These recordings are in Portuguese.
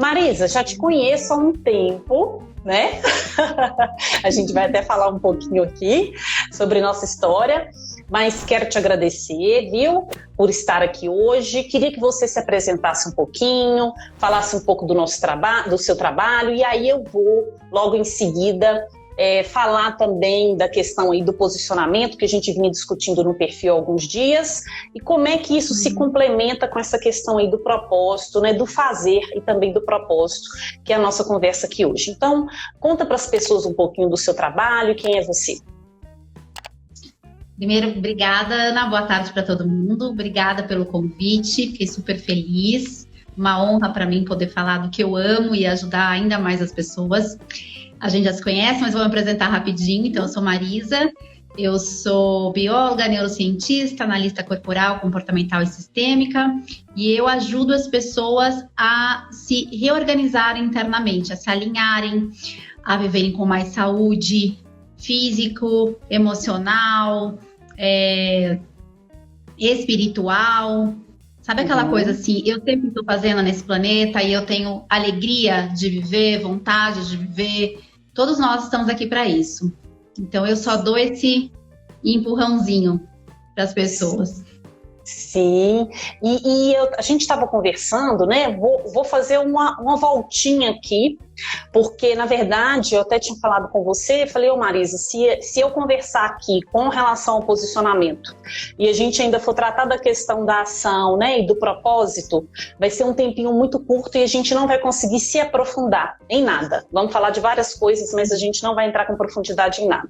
Marisa, já te conheço há um tempo, né? A gente vai até falar um pouquinho aqui sobre nossa história, mas quero te agradecer, viu, por estar aqui hoje. Queria que você se apresentasse um pouquinho, falasse um pouco do nosso trabalho, do seu trabalho, e aí eu vou logo em seguida falar também da questão aí do posicionamento que a gente vinha discutindo no perfil há alguns dias e como é que isso se complementa com essa questão aí do propósito, né, do fazer e também do propósito, que é a nossa conversa aqui hoje. Então, conta para as pessoas um pouquinho do seu trabalho e quem é você. Primeiro, obrigada, Ana. Boa tarde para todo mundo. Obrigada pelo convite. Fiquei super feliz. Uma honra para mim poder falar do que eu amo e ajudar ainda mais as pessoas. A gente já se conhece, mas vou me apresentar rapidinho. Então, eu sou Marisa. Eu sou bióloga, neurocientista, analista corporal, comportamental e sistêmica. E eu ajudo as pessoas a se reorganizarem internamente, a se alinharem, a viverem com mais saúde físico, emocional, espiritual. Sabe aquela coisa assim, eu sempre estou fazendo nesse planeta e eu tenho alegria de viver, vontade de viver. Todos nós estamos aqui para isso. Então eu só dou esse empurrãozinho para as pessoas. Sim, a gente estava conversando, né? Vou fazer uma voltinha aqui, porque, na verdade, eu até tinha falado com você, falei, Marisa, se eu conversar aqui com relação ao posicionamento e a gente ainda for tratar da questão da ação, né, e do propósito, vai ser um tempinho muito curto e a gente não vai conseguir se aprofundar em nada. Vamos falar de várias coisas, mas a gente não vai entrar com profundidade em nada.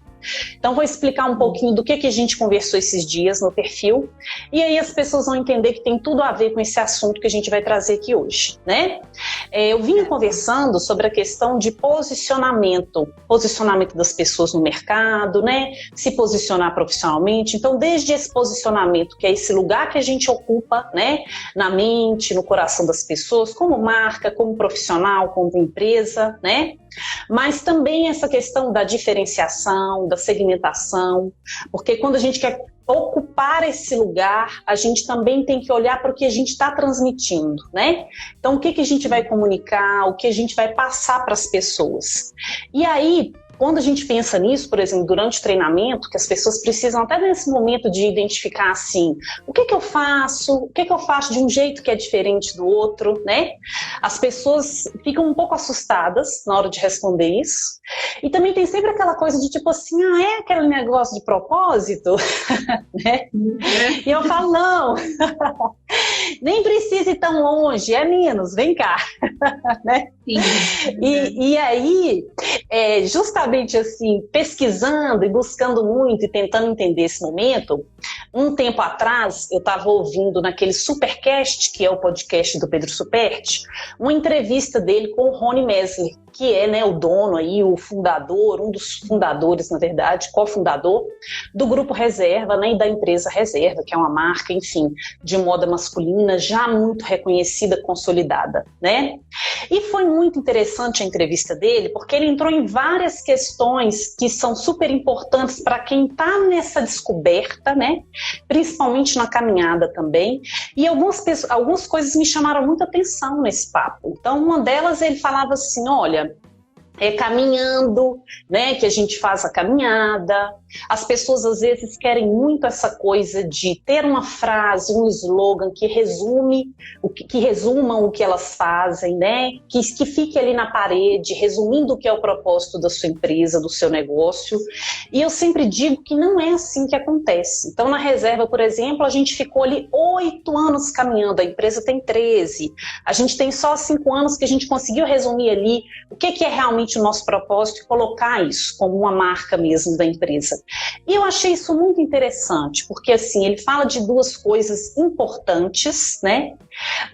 Então, vou explicar um pouquinho do que a gente conversou esses dias no perfil, e aí as pessoas vão entender que tem tudo a ver com esse assunto que a gente vai trazer aqui hoje, né? Eu vinha conversando sobre a questão de posicionamento das pessoas no mercado, né? Se posicionar profissionalmente. Então, desde esse posicionamento, que é esse lugar que a gente ocupa, né? Na mente, no coração das pessoas, como marca, como profissional, como empresa, né? Mas também essa questão da diferenciação, da segmentação, porque quando a gente quer ocupar esse lugar, a gente também tem que olhar para o que a gente está transmitindo, né? Então, o que a gente vai comunicar, o que a gente vai passar para as pessoas. E aí, quando a gente pensa nisso, por exemplo, durante o treinamento, que as pessoas precisam até nesse momento de identificar assim, o que eu faço, o que eu faço de um jeito que é diferente do outro, né? As pessoas ficam um pouco assustadas na hora de responder isso. E também tem sempre aquela coisa de tipo assim, é aquele negócio de propósito? Né? E eu falo, não, nem precisa ir tão longe, é menos, vem cá. Né? E aí, justamente assim, pesquisando e buscando muito e tentando entender esse momento, um tempo atrás eu estava ouvindo naquele Supercast, que é o podcast do Pedro Superti, uma entrevista dele com o Rony Mesler, que é, né, o dono aí, o fundador, um dos fundadores, na verdade, cofundador do Grupo Reserva, né, e da empresa Reserva, que é uma marca, enfim, de moda masculina já muito reconhecida, consolidada, né? E foi muito interessante a entrevista dele, porque ele entrou em várias questões que são super importantes para quem está nessa descoberta, né? Principalmente na caminhada também. E algumas coisas me chamaram muita atenção nesse papo. Então, uma delas, ele falava assim, olha, caminhando, né, que a gente faz a caminhada. As pessoas às vezes querem muito essa coisa de ter uma frase, um slogan que resumam o que elas fazem, né, que fique ali na parede, resumindo o que é o propósito da sua empresa, do seu negócio. E eu sempre digo que não é assim que acontece. Então, na Reserva, por exemplo, a gente ficou ali 8 anos caminhando, a empresa tem 13. A gente tem só 5 anos que a gente conseguiu resumir ali o que é realmente o nosso propósito e colocar isso como uma marca mesmo da empresa. E eu achei isso muito interessante, porque assim, ele fala de duas coisas importantes, né?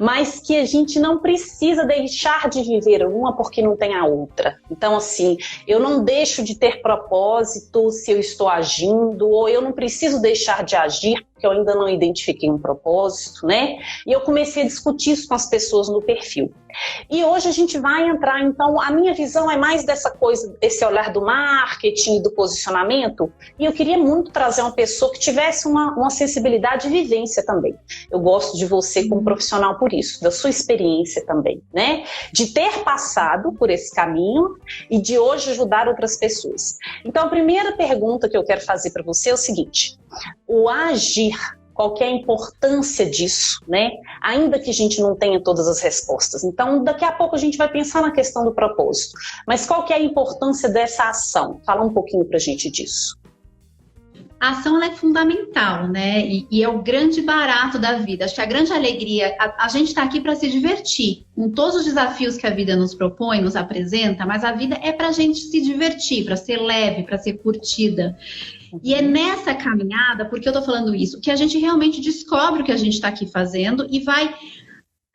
Mas que a gente não precisa deixar de viver uma porque não tem a outra. Então, assim, eu não deixo de ter propósito se eu estou agindo, ou eu não preciso deixar de agir porque eu ainda não identifiquei um propósito, né? E eu comecei a discutir isso com as pessoas no perfil. E hoje a gente vai entrar, então, a minha visão é mais dessa coisa, esse olhar do marketing, do posicionamento, e eu queria muito trazer uma pessoa que tivesse uma sensibilidade e vivência também. Eu gosto de você como profissional por isso, da sua experiência também, né? De ter passado por esse caminho e de hoje ajudar outras pessoas. Então, a primeira pergunta que eu quero fazer para você é o seguinte: o agir, qual que é a importância disso, né? Ainda que a gente não tenha todas as respostas. Então, daqui a pouco a gente vai pensar na questão do propósito. Mas qual que é a importância dessa ação? Fala um pouquinho pra gente disso. A ação ela é fundamental, né? E é o grande barato da vida. Acho que a grande alegria, a gente está aqui para se divertir, com todos os desafios que a vida nos propõe, nos apresenta, mas a vida é para a gente se divertir, para ser leve, para ser curtida. E é nessa caminhada, porque eu estou falando isso, que a gente realmente descobre o que a gente está aqui fazendo e vai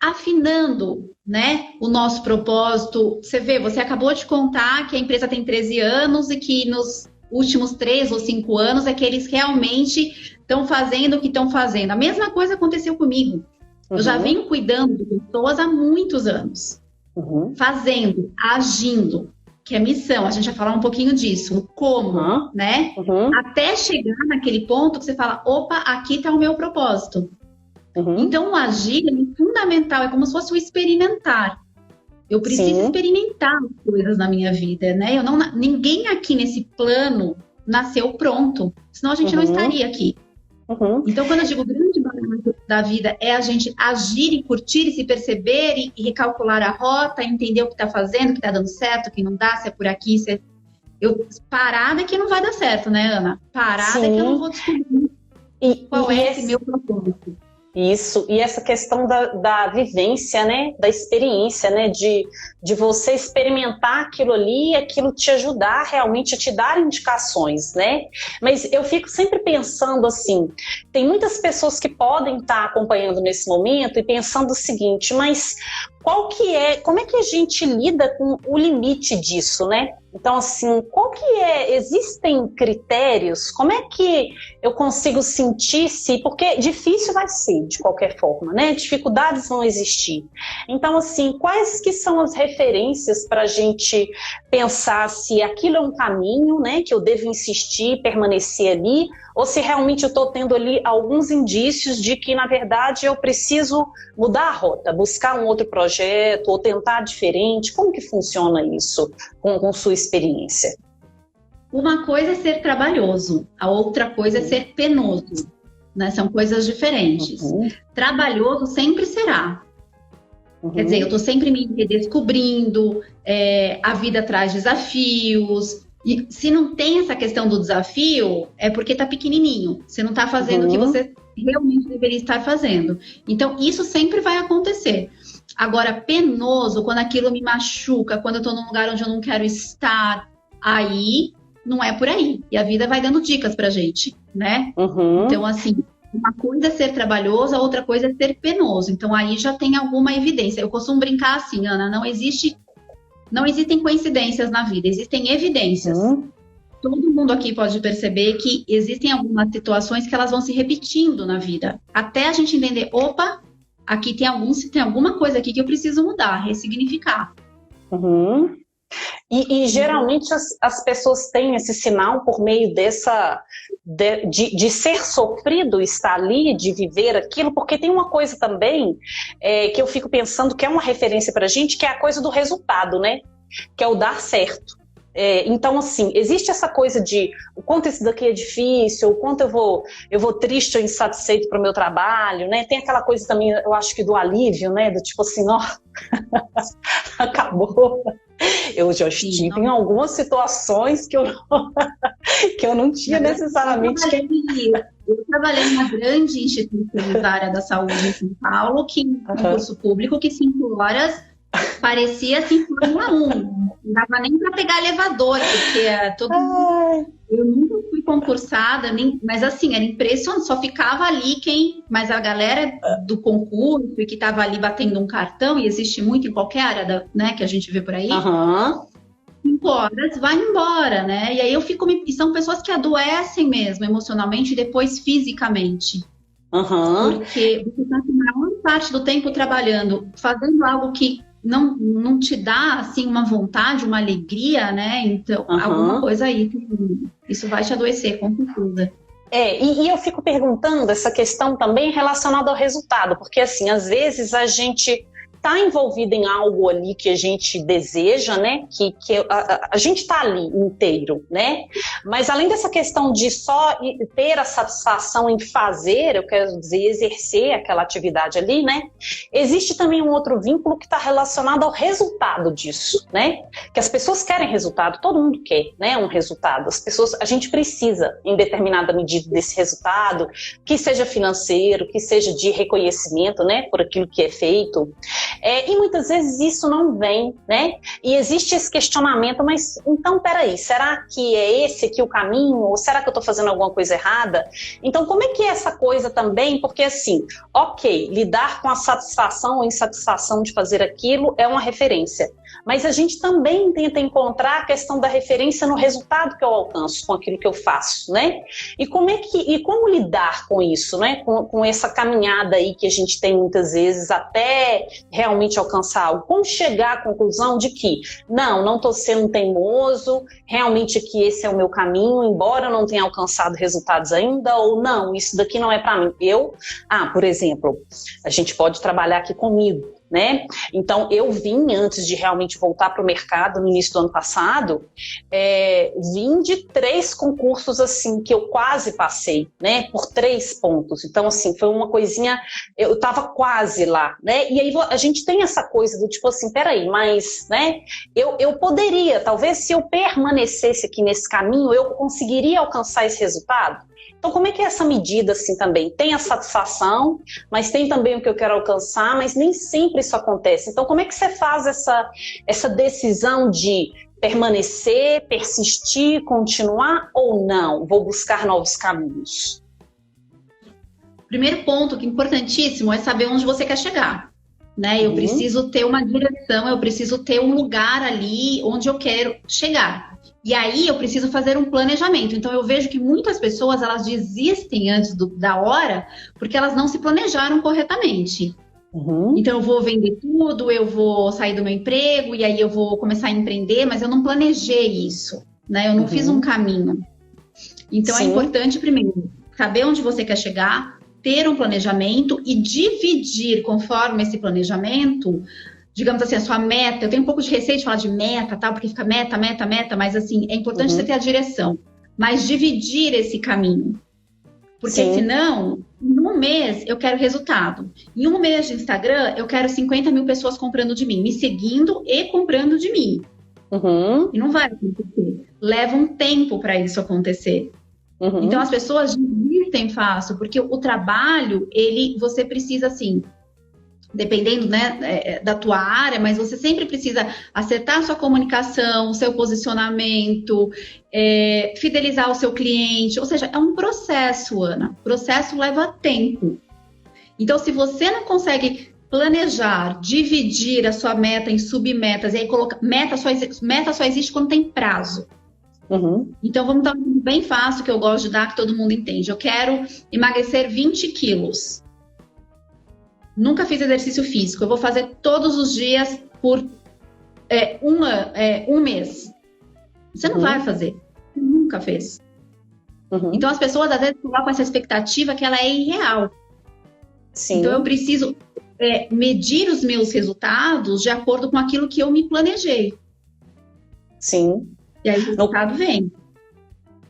afinando, né, o nosso propósito. Você vê, você acabou de contar que a empresa tem 13 anos e que nos últimos 3 ou 5 anos é que eles realmente estão fazendo o que estão fazendo. A mesma coisa aconteceu comigo. Eu já venho cuidando de pessoas há muitos anos. Fazendo, agindo, que é missão. A gente vai falar um pouquinho disso, o como, né? Até chegar naquele ponto que você fala, opa, aqui está o meu propósito. Então, o agir é fundamental, é como se fosse o experimentar. Eu preciso experimentar as coisas na minha vida, né? Ninguém aqui nesse plano nasceu pronto, senão a gente não estaria aqui. Então, quando eu digo o grande barato da vida é a gente agir e curtir e se perceber e recalcular a rota, entender o que está fazendo, o que está dando certo, o que não dá, se é por aqui, se é... Parada é que não vai dar certo, né, Ana? Parada é que eu não vou descobrir qual é esse meu propósito. Isso, e essa questão da vivência, né, da experiência, né, de você experimentar aquilo ali e aquilo te ajudar realmente a te dar indicações, né, mas eu fico sempre pensando assim, tem muitas pessoas que podem estar acompanhando nesse momento e pensando o seguinte, mas como é que a gente lida com o limite disso, né? Então, assim, existem critérios? Como é que eu consigo sentir porque difícil vai ser, de qualquer forma, né? Dificuldades vão existir. Então, assim, quais que são as referências para a gente pensar se aquilo é um caminho, né? Que eu devo insistir, permanecer ali, ou se realmente eu estou tendo ali alguns indícios de que, na verdade, eu preciso mudar a rota, buscar um outro projeto ou tentar diferente. Como que funciona isso com sua experiência? Uma coisa é ser trabalhoso, a outra coisa é ser penoso, né? São coisas diferentes. Trabalhoso sempre será. Quer dizer, eu estou sempre me redescobrindo, a vida traz desafios. E se não tem essa questão do desafio, é porque está pequenininho. Você não está fazendo o que você realmente deveria estar fazendo. Então, isso sempre vai acontecer. Agora, penoso, quando aquilo me machuca, quando eu estou num lugar onde eu não quero estar, aí não é por aí. E a vida vai dando dicas pra gente, né? Então, assim, uma coisa é ser trabalhoso, a outra coisa é ser penoso. Então, aí já tem alguma evidência. Eu costumo brincar assim, Ana, não existem coincidências na vida, existem evidências. Todo mundo aqui pode perceber que existem algumas situações que elas vão se repetindo na vida. Até a gente entender, opa, aqui tem alguma coisa aqui que eu preciso mudar, ressignificar. E geralmente as pessoas têm esse sinal por meio de ser sofrido, estar ali, de viver aquilo, porque tem uma coisa também que eu fico pensando que é uma referência pra gente, que é a coisa do resultado, né? Que é o dar certo. Então, assim, existe essa coisa de o quanto isso daqui é difícil, o quanto eu vou triste ou insatisfeito pro meu trabalho, né? Tem aquela coisa também, eu acho que do alívio, né? Do tipo assim, ó, acabou. Eu já estive em algumas situações que eu não tinha necessariamente... Eu trabalhei numa grande instituição da área da saúde em São Paulo, que um concurso público que 5 horas parecia assim Fórmula 1. Não dava nem para pegar elevador, porque todo mundo... Eu nunca fui concursada, mas assim, era impressionante, só ficava ali mas a galera do concurso e que estava ali batendo um cartão, e existe muito em qualquer área né, que a gente vê por aí, 5 horas, vai embora, né? E aí e são pessoas que adoecem mesmo, emocionalmente e depois fisicamente. Porque você está a maior parte do tempo trabalhando, fazendo algo que não te dá, assim, uma vontade, uma alegria, né? Então, alguma coisa aí, isso vai te adoecer, com certeza. E eu fico perguntando essa questão também relacionada ao resultado, porque assim, às vezes a gente está envolvido em algo ali que a gente deseja, né? Que a gente está ali inteiro, né? Mas além dessa questão de só ter a satisfação em fazer, eu quero dizer, exercer aquela atividade ali, né? Existe também um outro vínculo que está relacionado ao resultado disso, né? Que as pessoas querem resultado, todo mundo quer, né? Um resultado. A gente precisa, em determinada medida, desse resultado, que seja financeiro, que seja de reconhecimento, né? Por aquilo que é feito. E muitas vezes isso não vem, né? E existe esse questionamento, mas então, peraí, será que é esse aqui o caminho? Ou será que eu estou fazendo alguma coisa errada? Então, como é que é essa coisa também? Porque assim, ok, lidar com a satisfação ou insatisfação de fazer aquilo é uma referência. Mas a gente também tenta encontrar a questão da referência no resultado que eu alcanço com aquilo que eu faço, né? E como lidar com isso, né? Com essa caminhada aí que a gente tem muitas vezes até realmente alcançar algo. Como chegar à conclusão de que não estou sendo teimoso, realmente que esse é o meu caminho, embora eu não tenha alcançado resultados ainda, ou não, isso daqui não é para mim. Por exemplo, a gente pode trabalhar aqui comigo, né? Então, eu vim, antes de realmente voltar para o mercado, no início do ano passado, vim de 3 concursos, assim, que eu quase passei, né? Por 3 pontos. Então, assim, foi uma coisinha, eu estava quase lá, né? E aí a gente tem essa coisa do tipo assim, peraí, mas, né? Eu poderia, talvez se eu permanecesse aqui nesse caminho, eu conseguiria alcançar esse resultado? Então, como é que é essa medida assim também? Tem a satisfação, mas tem também o que eu quero alcançar, mas nem sempre isso acontece. Então, como é que você faz essa decisão de permanecer, persistir, continuar ou não? Vou buscar novos caminhos. Primeiro ponto, que é importantíssimo, é saber onde você quer chegar. Né? Eu preciso ter uma direção, eu preciso ter um lugar ali onde eu quero chegar. E aí eu preciso fazer um planejamento. Então eu vejo que muitas pessoas, elas desistem antes da hora porque elas não se planejaram corretamente. Então eu vou vender tudo, eu vou sair do meu emprego e aí eu vou começar a empreender, mas eu não planejei isso, né? Eu não fiz um caminho. Então é importante primeiro saber onde você quer chegar, ter um planejamento e dividir conforme esse planejamento, digamos assim, a sua meta. Eu tenho um pouco de receio de falar de meta, tá? Porque fica meta, mas assim, é importante você ter a direção, mas dividir esse caminho. Porque senão, em um mês eu quero resultado. Em um mês de Instagram, eu quero 50 mil pessoas comprando de mim, me seguindo e comprando de mim. E não vai acontecer. Leva um tempo para isso acontecer. Então as pessoas desistem fácil, porque o trabalho, você precisa assim, dependendo, né, da tua área, mas você sempre precisa acertar a sua comunicação, o seu posicionamento, fidelizar o seu cliente, ou seja, é um processo, Ana. O processo leva tempo. Então, se você não consegue planejar, dividir a sua meta em submetas, e aí colocar meta só existe quando tem prazo. Então, vamos dar um bem fácil que eu gosto de dar, que todo mundo entende. Eu quero emagrecer 20 quilos. Nunca fiz exercício físico. Eu vou fazer todos os dias por um mês. Você não vai fazer. Você nunca fez. Então, as pessoas, às vezes, colocam essa expectativa que ela é irreal. Então, eu preciso medir os meus resultados de acordo com aquilo que eu me planejei. E aí o resultado vem.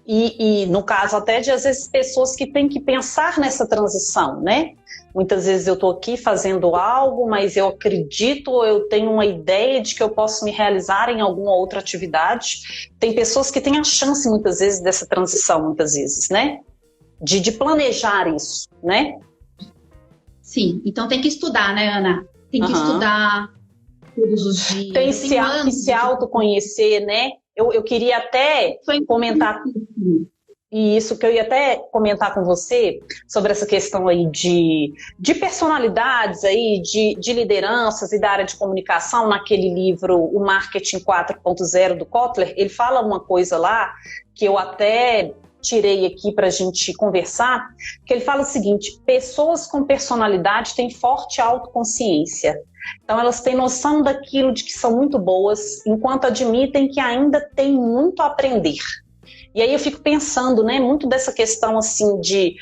E no caso até de, às vezes, pessoas que têm que pensar nessa transição, né? Muitas vezes eu estou aqui fazendo algo, mas eu acredito, ou eu tenho uma ideia de que eu posso me realizar em alguma outra atividade. Tem pessoas que têm a chance, muitas vezes, dessa transição, muitas vezes, né? De planejar isso, né? Sim, então tem que estudar, né, Ana? Tem que estudar todos os dias. Tem que se autoconhecer, né? Eu queria até comentar isso, que eu ia até comentar com você sobre essa questão aí de personalidades aí, de lideranças e da área de comunicação. Naquele livro, O Marketing 4.0 do Kotler, ele fala uma coisa lá que eu até tirei aqui para a gente conversar, que ele fala o seguinte: pessoas com personalidade têm forte autoconsciência. Então, elas têm noção daquilo de que são muito boas, enquanto admitem que ainda tem muito a aprender. E aí eu fico pensando, né, muito dessa questão assim de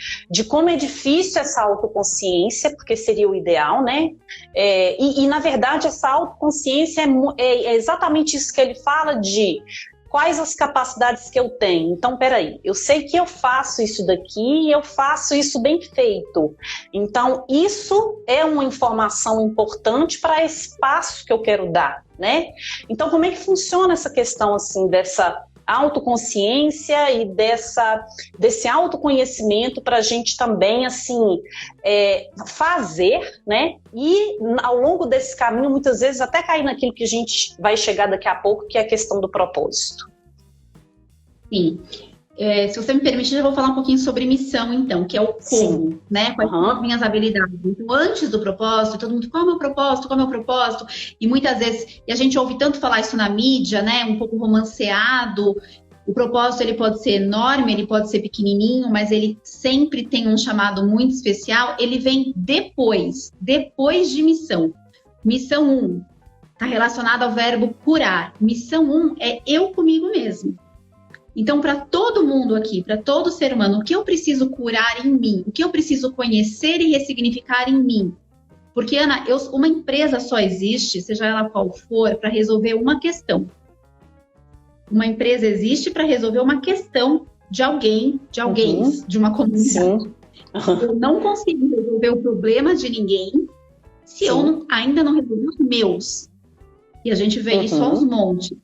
como é difícil essa autoconsciência, porque seria o ideal, né? E na verdade essa autoconsciência é exatamente isso que ele fala de quais as capacidades que eu tenho. Então, peraí, eu sei que eu faço isso daqui e eu faço isso bem feito. Então, isso é uma informação importante para esse passo que eu quero dar, né? Então, como é que funciona essa questão assim dessa autoconsciência e desse autoconhecimento para a gente também assim fazer, né? E ao longo desse caminho muitas vezes até cair naquilo que a gente vai chegar daqui a pouco, que é a questão do propósito. Sim. Se você me permitir, eu vou falar um pouquinho sobre missão, então, que é o como, sim, né? Quais são as minhas habilidades. Então, antes do propósito, todo mundo, qual é o meu propósito? Qual é o meu propósito? E muitas vezes, e a gente ouve tanto falar isso na mídia, né? Um pouco romanceado. O propósito, ele pode ser enorme, ele pode ser pequenininho, mas ele sempre tem um chamado muito especial. Ele vem depois de missão. Missão 1 está relacionada ao verbo curar. Missão 1 é eu comigo mesmo. Então, para todo mundo aqui, para todo ser humano, o que eu preciso curar em mim? O que eu preciso conhecer e ressignificar em mim? Porque, Ana, uma empresa só existe, seja ela qual for, para resolver uma questão. Uma empresa existe para resolver uma questão de alguém, de uma comunidade. Eu não consigo resolver o problema de ninguém se eu ainda não resolver os meus. E a gente vê isso aos montes.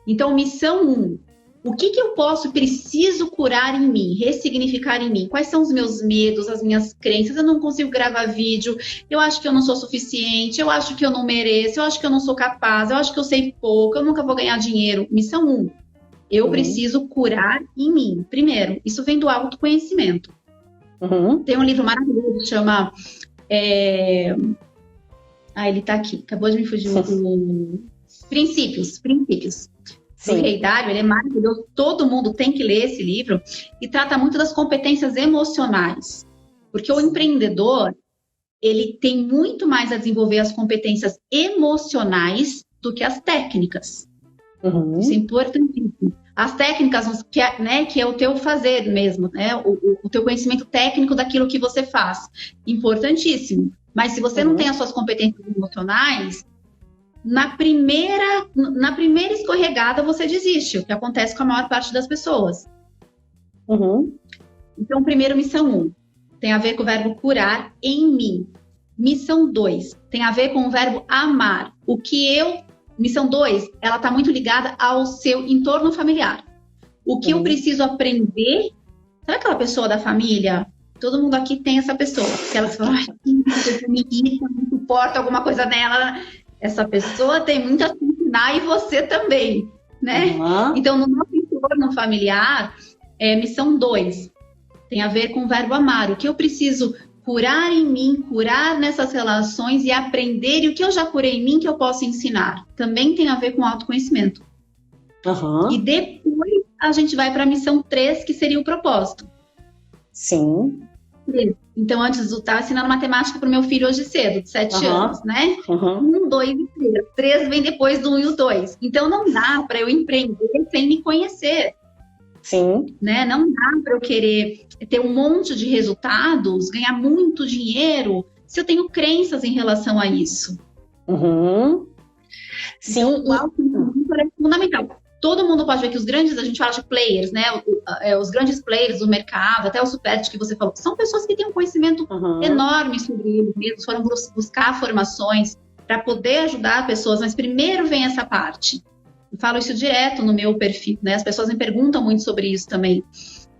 Então, missão 1. O que eu preciso curar em mim, ressignificar em mim? Quais são os meus medos, as minhas crenças? Eu não consigo gravar vídeo, eu acho que eu não sou suficiente, eu acho que eu não mereço, eu acho que eu não sou capaz, eu acho que eu sei pouco, eu nunca vou ganhar dinheiro. Missão 1. Eu preciso curar em mim. Primeiro, isso vem do autoconhecimento. Tem um livro maravilhoso que chama... ele tá aqui. Acabou de me fugir o... Princípios. O Rei Dário, ele é maravilhoso, todo mundo tem que ler esse livro, e trata muito das competências emocionais, porque o empreendedor, ele tem muito mais a desenvolver as competências emocionais do que as técnicas. Isso é importantíssimo. As técnicas, que é o teu fazer mesmo, né? O teu conhecimento técnico daquilo que você faz, importantíssimo. Mas se você não tem as suas competências emocionais, na primeira escorregada você desiste, o que acontece com a maior parte das pessoas. Então, primeiro, missão 1 tem a ver com o verbo curar em mim. Missão 2 tem a ver com o verbo amar. Missão 2, ela está muito ligada ao seu entorno familiar. O que eu preciso aprender? Sabe aquela pessoa da família? Todo mundo aqui tem essa pessoa. Que elas falam, me irrita, não suporta alguma coisa nela. Essa pessoa tem muito a se ensinar e você também, né? Então, no nosso entorno familiar, missão 2 tem a ver com o verbo amar. O que eu preciso curar em mim, curar nessas relações e aprender, e o que eu já curei em mim que eu posso ensinar. Também tem a ver com autoconhecimento. E depois a gente vai para a missão 3, que seria o propósito. Sim. Então, antes eu estava ensinando matemática para o meu filho hoje cedo, de 7 anos, né? 1, 2 e 3. 3 vem depois do 1 e o 2. Então, não dá para eu empreender sem me conhecer. Sim. Né? Não dá para eu querer ter um monte de resultados, ganhar muito dinheiro, se eu tenho crenças em relação a isso. Sim. Então, o autoconhecimento é fundamental. Todo mundo pode ver que os grandes, a gente fala de players, né? Os grandes players do mercado, até o Superbit que você falou, são pessoas que têm um conhecimento enorme sobre eles mesmos, foram buscar formações para poder ajudar pessoas, mas primeiro vem essa parte. Eu falo isso direto no meu perfil, né? As pessoas me perguntam muito sobre isso também.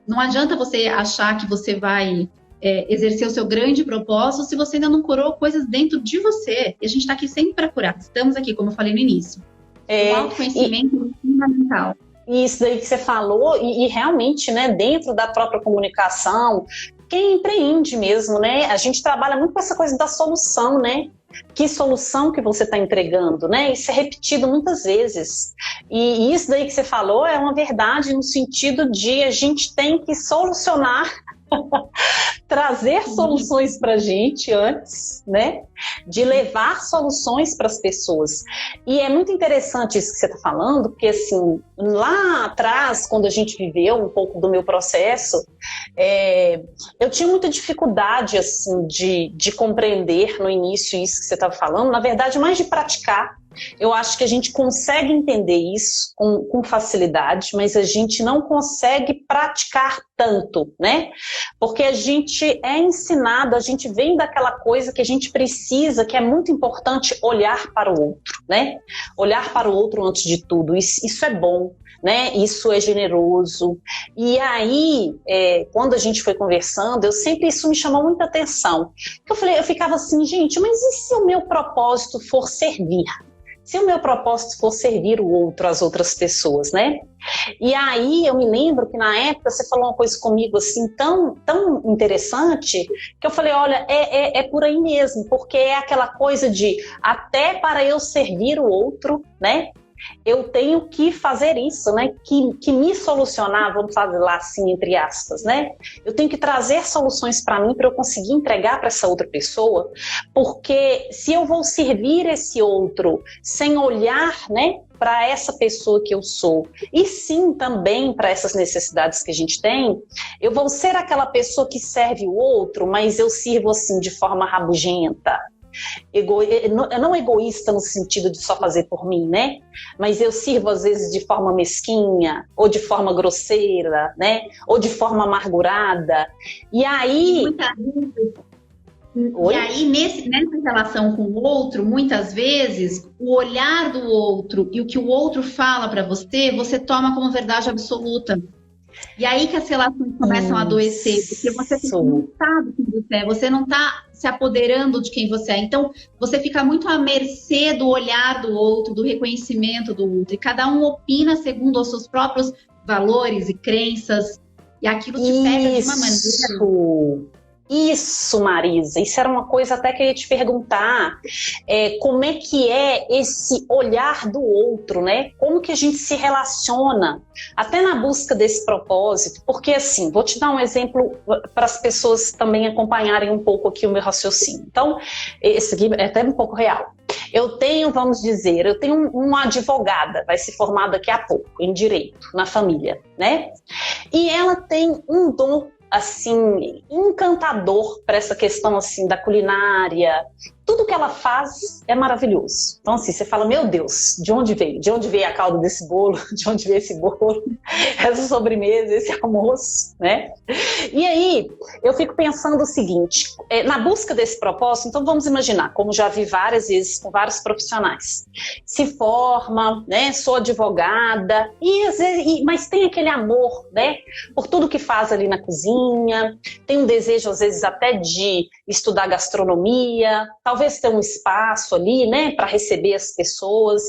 Não adianta você achar que você vai exercer o seu grande propósito se você ainda não curou coisas dentro de você. E a gente está aqui sempre para curar. Estamos aqui, como eu falei no início. O autoconhecimento é fundamental. Isso daí que você falou, e realmente, né, dentro da própria comunicação, quem empreende mesmo, né? A gente trabalha muito com essa coisa da solução, né? Que solução que você está entregando, né? Isso é repetido muitas vezes. E isso daí que você falou é uma verdade no sentido de a gente tem que solucionar trazer soluções para a gente antes, né? De levar soluções para as pessoas. E é muito interessante isso que você está falando, porque assim, lá atrás, quando a gente viveu um pouco do meu processo, eu tinha muita dificuldade assim, de compreender no início isso que você estava falando, na verdade, mais de praticar. Eu acho que a gente consegue entender isso com facilidade, mas a gente não consegue praticar tanto, né? Porque a gente é ensinado, a gente vem daquela coisa que a gente precisa, que é muito importante olhar para o outro, né? Olhar para o outro antes de tudo, isso é bom, né? Isso é generoso. E aí, quando a gente foi conversando, isso me chamou muita atenção. Eu ficava assim, gente, mas e se o meu propósito for servir? Se o meu propósito for servir o outro, as outras pessoas, né? E aí eu me lembro que na época você falou uma coisa comigo assim tão interessante, que eu falei, olha, é por aí mesmo, porque é aquela coisa de até para eu servir o outro, né? Eu tenho que fazer isso, né? Que me solucionar, vamos fazer lá assim, entre aspas, né? Eu tenho que trazer soluções para mim, para eu conseguir entregar para essa outra pessoa, porque se eu vou servir esse outro sem olhar, né, para essa pessoa que eu sou, e sim também para essas necessidades que a gente tem, eu vou ser aquela pessoa que serve o outro, mas eu sirvo assim de forma rabugenta. Não egoísta no sentido de só fazer por mim, né? Mas eu sirvo às vezes de forma mesquinha, ou de forma grosseira, né? Ou de forma amargurada. E aí... E aí, nessa relação com o outro, muitas vezes, o olhar do outro e o que o outro fala para você toma como verdade absoluta. E aí que as relações começam a adoecer, porque você não sabe quem você é, você não está se apoderando de quem você é. Então, você fica muito à mercê do olhar do outro, do reconhecimento do outro. E cada um opina segundo os seus próprios valores e crenças. E aquilo te pega de uma maneira... Isso, Marisa, isso era uma coisa até que eu ia te perguntar, como é que é esse olhar do outro, né? Como que a gente se relaciona, até na busca desse propósito, porque assim, vou te dar um exemplo para as pessoas também acompanharem um pouco aqui o meu raciocínio. Então, esse aqui é até um pouco real. Eu tenho uma advogada, vai se formar daqui a pouco, em direito, na família, né? E ela tem um dom assim, encantador para essa questão assim da culinária. Tudo que ela faz é maravilhoso. Então assim, você fala, meu Deus, de onde veio? De onde veio a calda desse bolo? De onde veio esse bolo? Essa sobremesa, esse almoço, né? E aí, eu fico pensando o seguinte, na busca desse propósito, então vamos imaginar, como já vi várias vezes com vários profissionais, se forma, né, sou advogada, mas tem aquele amor, né, por tudo que faz ali na cozinha, tem um desejo às vezes até de estudar gastronomia, talvez ter um espaço ali, né, para receber as pessoas.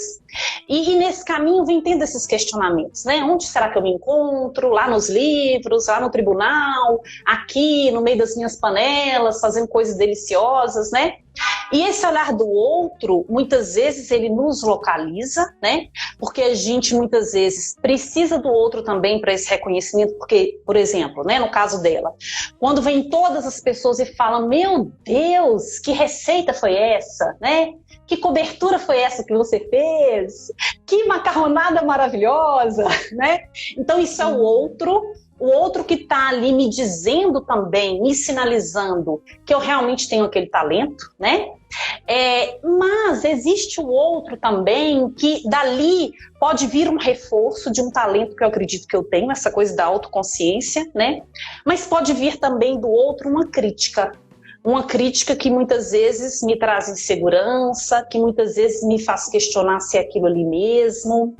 E nesse caminho vem tendo esses questionamentos, né? Onde será que eu me encontro? Lá nos livros, lá no tribunal, aqui no meio das minhas panelas, fazendo coisas deliciosas, né? E esse olhar do outro, muitas vezes ele nos localiza, né? Porque a gente muitas vezes precisa do outro também para esse reconhecimento, porque, por exemplo, né, no caso dela, quando vem todas as pessoas e falam, meu Deus, que receita foi essa, né? Que cobertura foi essa que você fez? Que macarronada maravilhosa, né? Então isso é o outro que está ali me dizendo também, me sinalizando que eu realmente tenho aquele talento, né? Mas existe o outro também que dali pode vir um reforço de um talento que eu acredito que eu tenho, essa coisa da autoconsciência, né? Mas pode vir também do outro uma crítica que muitas vezes me traz insegurança, que muitas vezes me faz questionar se é aquilo ali mesmo.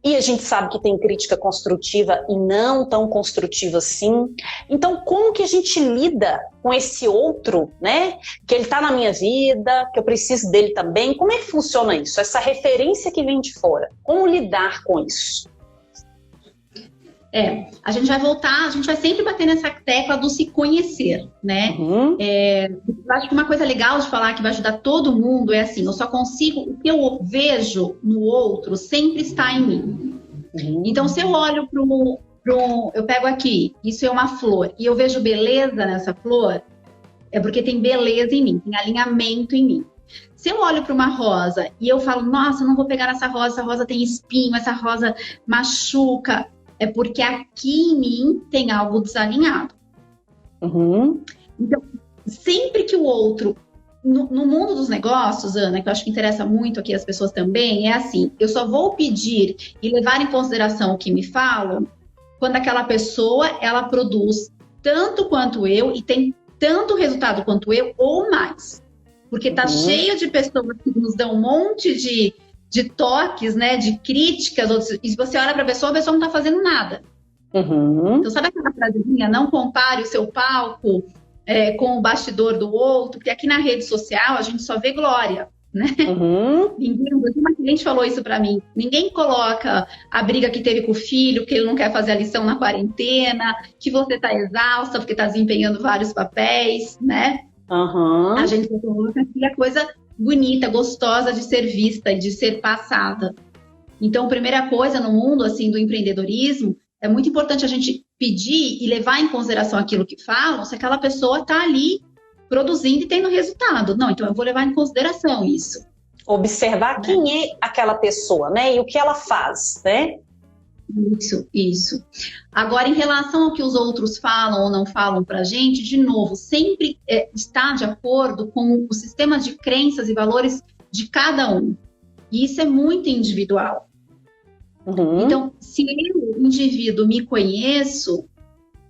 E a gente sabe que tem crítica construtiva e não tão construtiva assim. Então, como que a gente lida com esse outro, né? Que ele está na minha vida, que eu preciso dele também. Como é que funciona isso? Essa referência que vem de fora. Como lidar com isso? A gente vai voltar, a gente vai sempre bater nessa tecla do se conhecer, né? Eu acho que uma coisa legal de falar que vai ajudar todo mundo é assim, eu só consigo, o que eu vejo no outro sempre está em mim. Então, se eu olho eu pego aqui, isso é uma flor, e eu vejo beleza nessa flor, é porque tem beleza em mim, tem alinhamento em mim. Se eu olho para uma rosa e eu falo, nossa, não vou pegar essa rosa tem espinho, essa rosa machuca, é porque aqui em mim tem algo desalinhado. Uhum. Então, sempre que o outro, no mundo dos negócios, Ana, que eu acho que interessa muito aqui as pessoas também, é assim, eu só vou pedir e levar em consideração o que me falam quando aquela pessoa, ela produz tanto quanto eu e tem tanto resultado quanto eu ou mais. Porque tá cheio de pessoas que nos dão um monte de toques, né, de críticas, e se você olha para a pessoa não tá fazendo nada. Uhum. Então, sabe aquela frasezinha, não compare o seu palco com o bastidor do outro, porque aqui na rede social a gente só vê glória, né? Uhum. Uma cliente falou isso para mim, ninguém coloca a briga que teve com o filho, que ele não quer fazer a lição na quarentena, que você tá exausta porque tá desempenhando vários papéis, né? Uhum. A gente coloca aqui a coisa bonita, gostosa de ser vista e de ser passada. Então, a primeira coisa no mundo assim do empreendedorismo, é muito importante a gente pedir e levar em consideração aquilo que falam, se aquela pessoa está ali produzindo e tendo resultado. Não, então eu vou levar em consideração isso. Observar quem é aquela pessoa, né? E o que ela faz, né? Isso. Agora, em relação ao que os outros falam ou não falam pra gente, de novo, sempre está de acordo com o sistema de crenças e valores de cada um. E isso é muito individual. Uhum. Então, se eu, indivíduo, me conheço,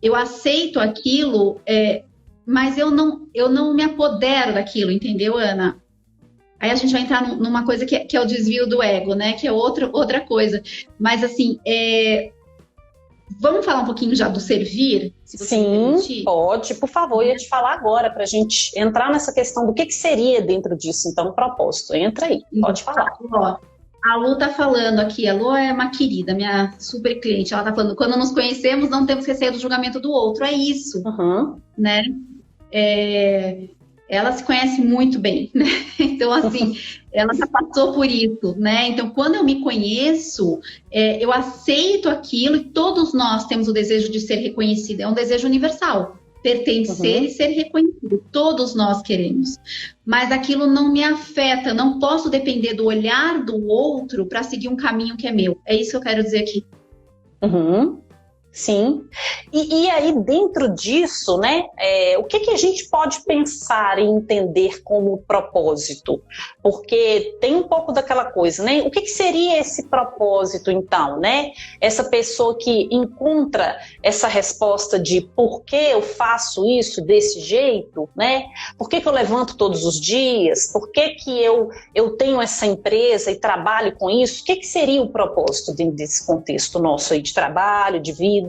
eu aceito aquilo, mas eu não me apodero daquilo, entendeu, Ana? Aí a gente vai entrar numa coisa que é o desvio do ego, né? Que é outra coisa. Mas, assim, vamos falar um pouquinho já do servir? Se você me permitir? Pode. Por favor, eu ia te falar agora para a gente entrar nessa questão do que seria dentro disso, então, o propósito. Entra aí, pode falar. Ó, a Lu tá falando aqui, a Lu é uma querida, minha super cliente. Ela tá falando, quando nos conhecemos, não temos receio do julgamento do outro. É isso, né? Ela se conhece muito bem, né? Então, assim, ela já passou por isso, né? Então, quando eu me conheço, eu aceito aquilo e todos nós temos o desejo de ser reconhecido. É um desejo universal, pertencer e ser reconhecido. Todos nós queremos. Mas aquilo não me afeta, não posso depender do olhar do outro para seguir um caminho que é meu. É isso que eu quero dizer aqui. Sim. E aí, dentro disso, né, o que a gente pode pensar e entender como propósito? Porque tem um pouco daquela coisa, né? O que seria esse propósito, então, né? Essa pessoa que encontra essa resposta de por que eu faço isso desse jeito, né? Por que eu levanto todos os dias? Por que eu tenho essa empresa e trabalho com isso? O que seria o propósito dentro desse contexto nosso aí de trabalho, de vida?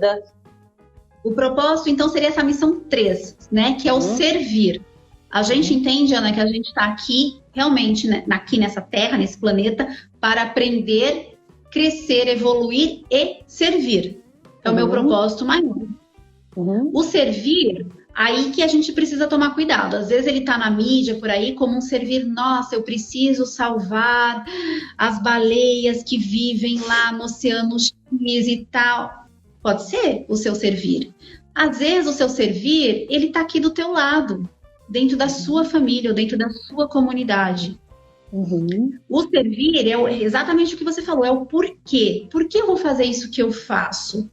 O propósito, então, seria essa missão 3, né? Que é o servir. A gente entende, Ana, que a gente está aqui, realmente, né, aqui nessa terra, nesse planeta, para aprender, crescer, evoluir e servir. É o meu propósito maior. O servir, aí que a gente precisa tomar cuidado. Às vezes ele está na mídia, por aí, como um servir, nossa, eu preciso salvar as baleias que vivem lá no Oceano X e tal. Pode ser o seu servir. Às vezes o seu servir, ele está aqui do teu lado, dentro da sua família, ou dentro da sua comunidade. O servir é exatamente o que você falou, é o porquê. Por que eu vou fazer isso que eu faço?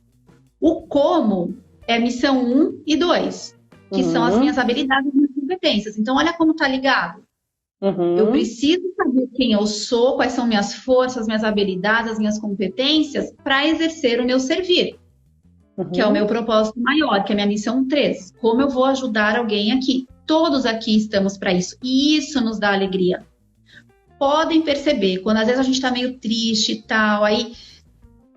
O como é missão 1 e 2, que são as minhas habilidades e minhas competências. Então, olha como está ligado. Eu preciso saber quem eu sou, quais são minhas forças, minhas habilidades, as minhas competências, para exercer o meu servir. Que é o meu propósito maior, que é a minha missão 3. Como eu vou ajudar alguém aqui? Todos aqui estamos para isso. E isso nos dá alegria. Podem perceber, quando às vezes a gente está meio triste e tal, aí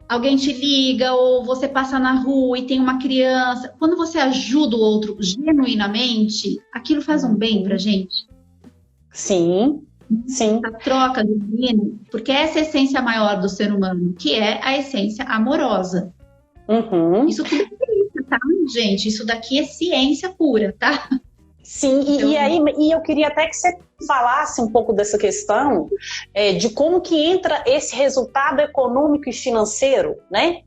alguém te liga ou você passa na rua e tem uma criança. Quando você ajuda o outro genuinamente, aquilo faz um bem pra gente. Sim. A troca de bem, porque essa é a essência maior do ser humano, que é a essência amorosa. Isso tudo é ciência, tá, gente? Isso daqui é ciência pura, tá? Sim, Então, e eu queria até que você falasse um pouco dessa questão de como que entra esse resultado econômico e financeiro, né?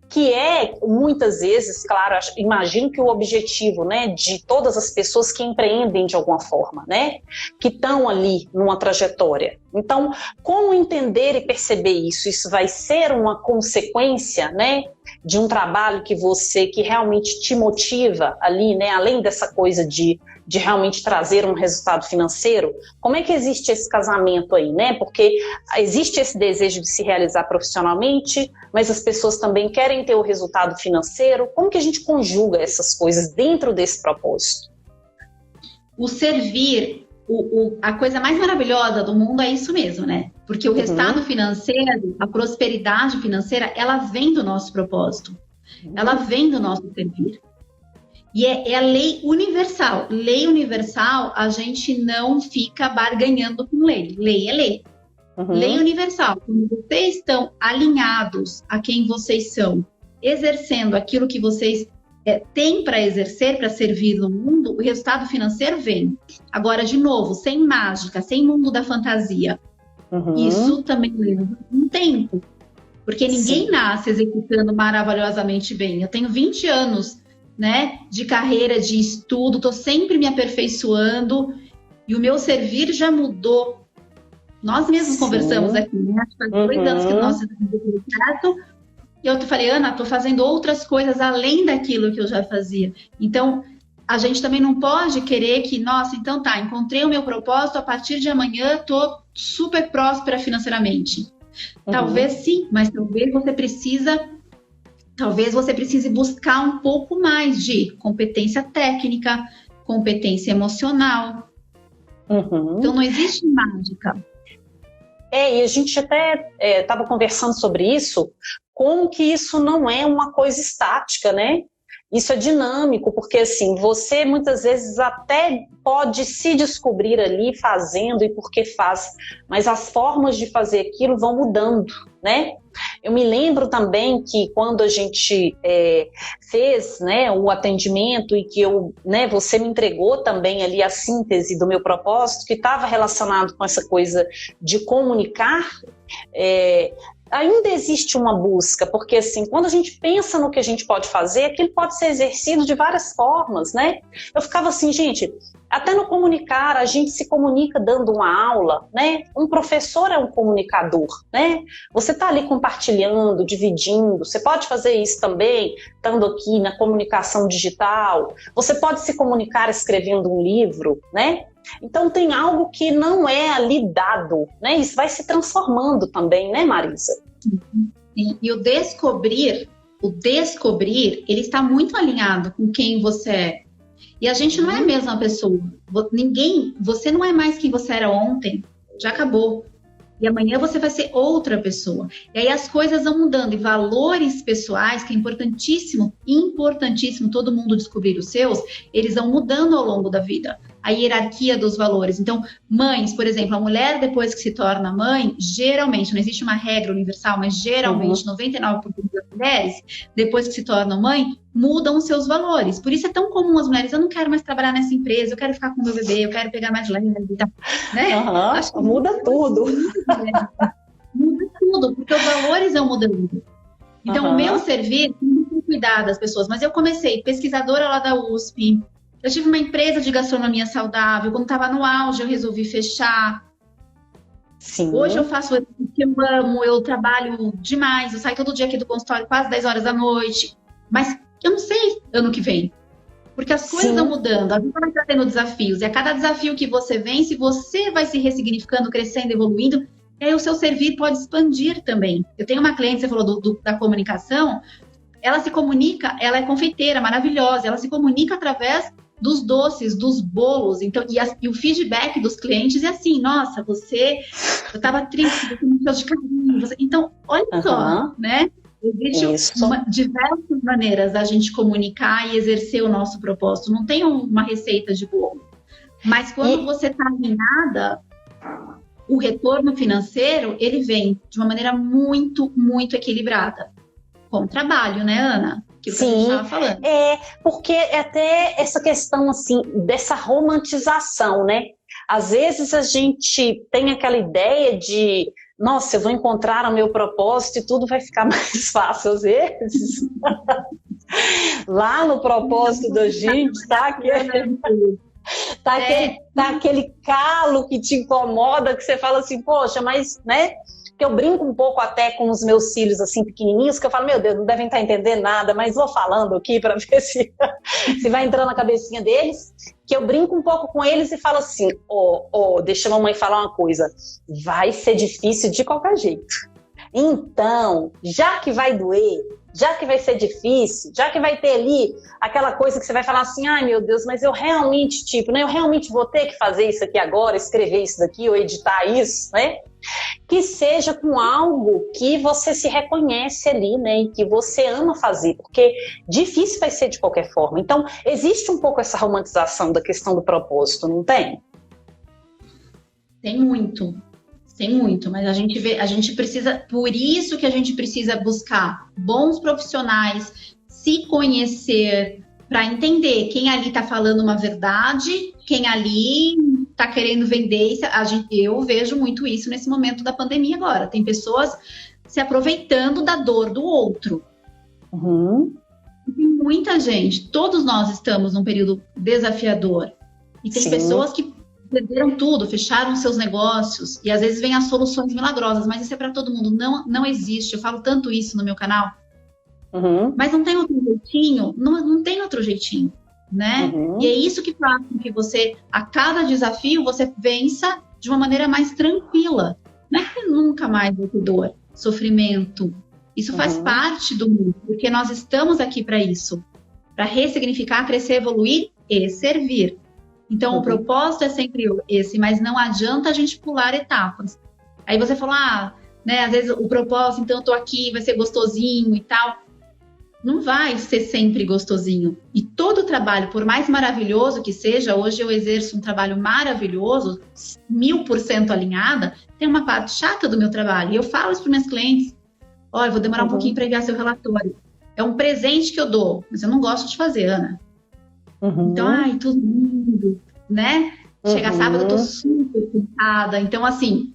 Que é, muitas vezes, claro, imagino que o objetivo, né, de todas as pessoas que empreendem de alguma forma, né, que estão ali numa trajetória. Então, como entender e perceber isso? Isso vai ser uma consequência, né, de um trabalho que realmente te motiva ali, né, além dessa coisa de realmente trazer um resultado financeiro? Como é que existe esse casamento aí, né? Porque existe esse desejo de se realizar profissionalmente, mas as pessoas também querem ter o resultado financeiro. Como que a gente conjuga essas coisas dentro desse propósito? O servir, a coisa mais maravilhosa do mundo é isso mesmo, né? Porque o resultado financeiro, a prosperidade financeira, ela vem do nosso propósito. Ela vem do nosso servir. E é a lei universal. Lei universal, a gente não fica barganhando com lei. Lei é lei. Lei universal. Quando vocês estão alinhados a quem vocês são, exercendo aquilo que vocês têm para exercer, para servir no mundo, o resultado financeiro vem. Agora, de novo, sem mágica, sem mundo da fantasia. Isso também leva um tempo. Porque ninguém nasce executando maravilhosamente bem. Eu tenho 20 anos, né, de carreira, de estudo, estou sempre me aperfeiçoando e o meu servir já mudou. Nós mesmos conversamos aqui, né? Faz 2 anos que nós fizemos o projeto e eu falei, Ana, estou fazendo outras coisas além daquilo que eu já fazia. Então, a gente também não pode querer que, nossa, então tá, encontrei o meu propósito, a partir de amanhã estou super próspera financeiramente. Talvez sim, mas talvez você precise buscar um pouco mais de competência técnica, competência emocional. Então, não existe mágica. E a gente até estava conversando sobre isso, como que isso não é uma coisa estática, né? Isso é dinâmico, porque assim, você muitas vezes até pode se descobrir ali fazendo e porque faz, mas as formas de fazer aquilo vão mudando, né? Eu me lembro também que quando a gente fez, né, o atendimento e que você me entregou também ali a síntese do meu propósito, que estava relacionado com essa coisa de comunicar, ainda existe uma busca, porque assim, quando a gente pensa no que a gente pode fazer, aquilo pode ser exercido de várias formas, né? Eu ficava assim, gente, até no comunicar, a gente se comunica dando uma aula, né? Um professor é um comunicador, né? Você está ali compartilhando, dividindo, você pode fazer isso também, estando aqui na comunicação digital, você pode se comunicar escrevendo um livro, né? Então tem algo que não é ali dado, né? Isso vai se transformando também, né, Marisa? E o descobrir, ele está muito alinhado com quem você é. E a gente não é a mesma pessoa. Você não é mais quem você era ontem, já acabou. E amanhã você vai ser outra pessoa. E aí as coisas vão mudando. E valores pessoais, que é importantíssimo todo mundo descobrir os seus, eles vão mudando ao longo da vida. A hierarquia dos valores. Então, mães, por exemplo, a mulher depois que se torna mãe, geralmente, não existe uma regra universal, mas geralmente 99% das mulheres, depois que se tornam mãe, mudam os seus valores. Por isso é tão comum as mulheres, eu não quero mais trabalhar nessa empresa, eu quero ficar com meu bebê, eu quero pegar mais leve e tal. Né? Acho que muda tudo. Muda tudo, porque os valores vão mudando. Então, o meu serviço, tem que cuidar das pessoas. Mas eu comecei pesquisadora lá da USP, eu tive uma empresa de gastronomia saudável, quando estava no auge eu resolvi fechar. Sim. Hoje eu faço o que eu amo, eu trabalho demais, eu saio todo dia aqui do consultório quase 10 horas da noite, mas eu não sei ano que vem, porque as coisas vão mudando, a vida vai trazendo desafios, e a cada desafio que você vence, você vai se ressignificando, crescendo, evoluindo, e aí o seu servir pode expandir também. Eu tenho uma cliente, você falou da comunicação, ela se comunica, ela é confeiteira, maravilhosa, ela se comunica através dos doces, dos bolos, então, e o feedback dos clientes é assim, nossa, eu estava triste, você me fez de carinho, então, olha só, né? Existem diversas maneiras da gente comunicar e exercer o nosso propósito, não tem uma receita de bolo, mas quando você está alinhada, o retorno financeiro, ele vem de uma maneira muito, muito equilibrada, com trabalho, né, Ana? que a gente estava falando. Porque até essa questão, assim, dessa romantização, né? Às vezes a gente tem aquela ideia de, nossa, eu vou encontrar o meu propósito e tudo vai ficar mais fácil. Às vezes, lá no propósito da gente, tá aquele calo que te incomoda, que você fala assim, poxa, mas, né? Que eu brinco um pouco até com os meus filhos, assim, pequenininhos, que eu falo, meu Deus, não devem estar entendendo nada, mas vou falando aqui para ver se vai entrando na cabecinha deles, que eu brinco um pouco com eles e falo assim, deixa a mamãe falar uma coisa, vai ser difícil de qualquer jeito. Então, já que vai doer, já que vai ser difícil, já que vai ter ali aquela coisa que você vai falar assim, ai meu Deus, mas eu realmente, né, eu realmente vou ter que fazer isso aqui agora, escrever isso daqui ou editar isso, né? Que seja com algo que você se reconhece ali, né, e que você ama fazer, porque difícil vai ser de qualquer forma. Então, existe um pouco essa romantização da questão do propósito, não tem? Tem muito, mas a gente precisa, por isso que a gente precisa buscar bons profissionais, se conhecer, para entender quem ali está falando uma verdade, quem ali está querendo vender. Eu vejo muito isso nesse momento da pandemia agora. Tem pessoas se aproveitando da dor do outro. Tem muita gente, todos nós estamos num período desafiador. E tem pessoas que perderam tudo, fecharam seus negócios, e às vezes vem as soluções milagrosas, mas isso é para todo mundo. Não existe. Eu falo tanto isso no meu canal. Mas não tem outro jeitinho, não tem outro jeitinho, né? E é isso que faz com que você, a cada desafio, você vença de uma maneira mais tranquila. Não é que nunca mais vai ter dor, sofrimento. Isso faz parte do mundo, porque nós estamos aqui para isso, para ressignificar, crescer, evoluir e servir. Então, o propósito é sempre esse, mas não adianta a gente pular etapas. Aí você fala, né, às vezes o propósito, então eu tô aqui, vai ser gostosinho e tal. Não vai ser sempre gostosinho. E todo trabalho, por mais maravilhoso que seja, hoje eu exerço um trabalho maravilhoso, 1000% alinhada, tem uma parte chata do meu trabalho. E eu falo isso para meus clientes, olha, vou demorar um pouquinho para enviar seu relatório. É um presente que eu dou, mas eu não gosto de fazer, Ana. Então, tudo lindo, né? Chega sábado, eu tô super cansada. Então, assim,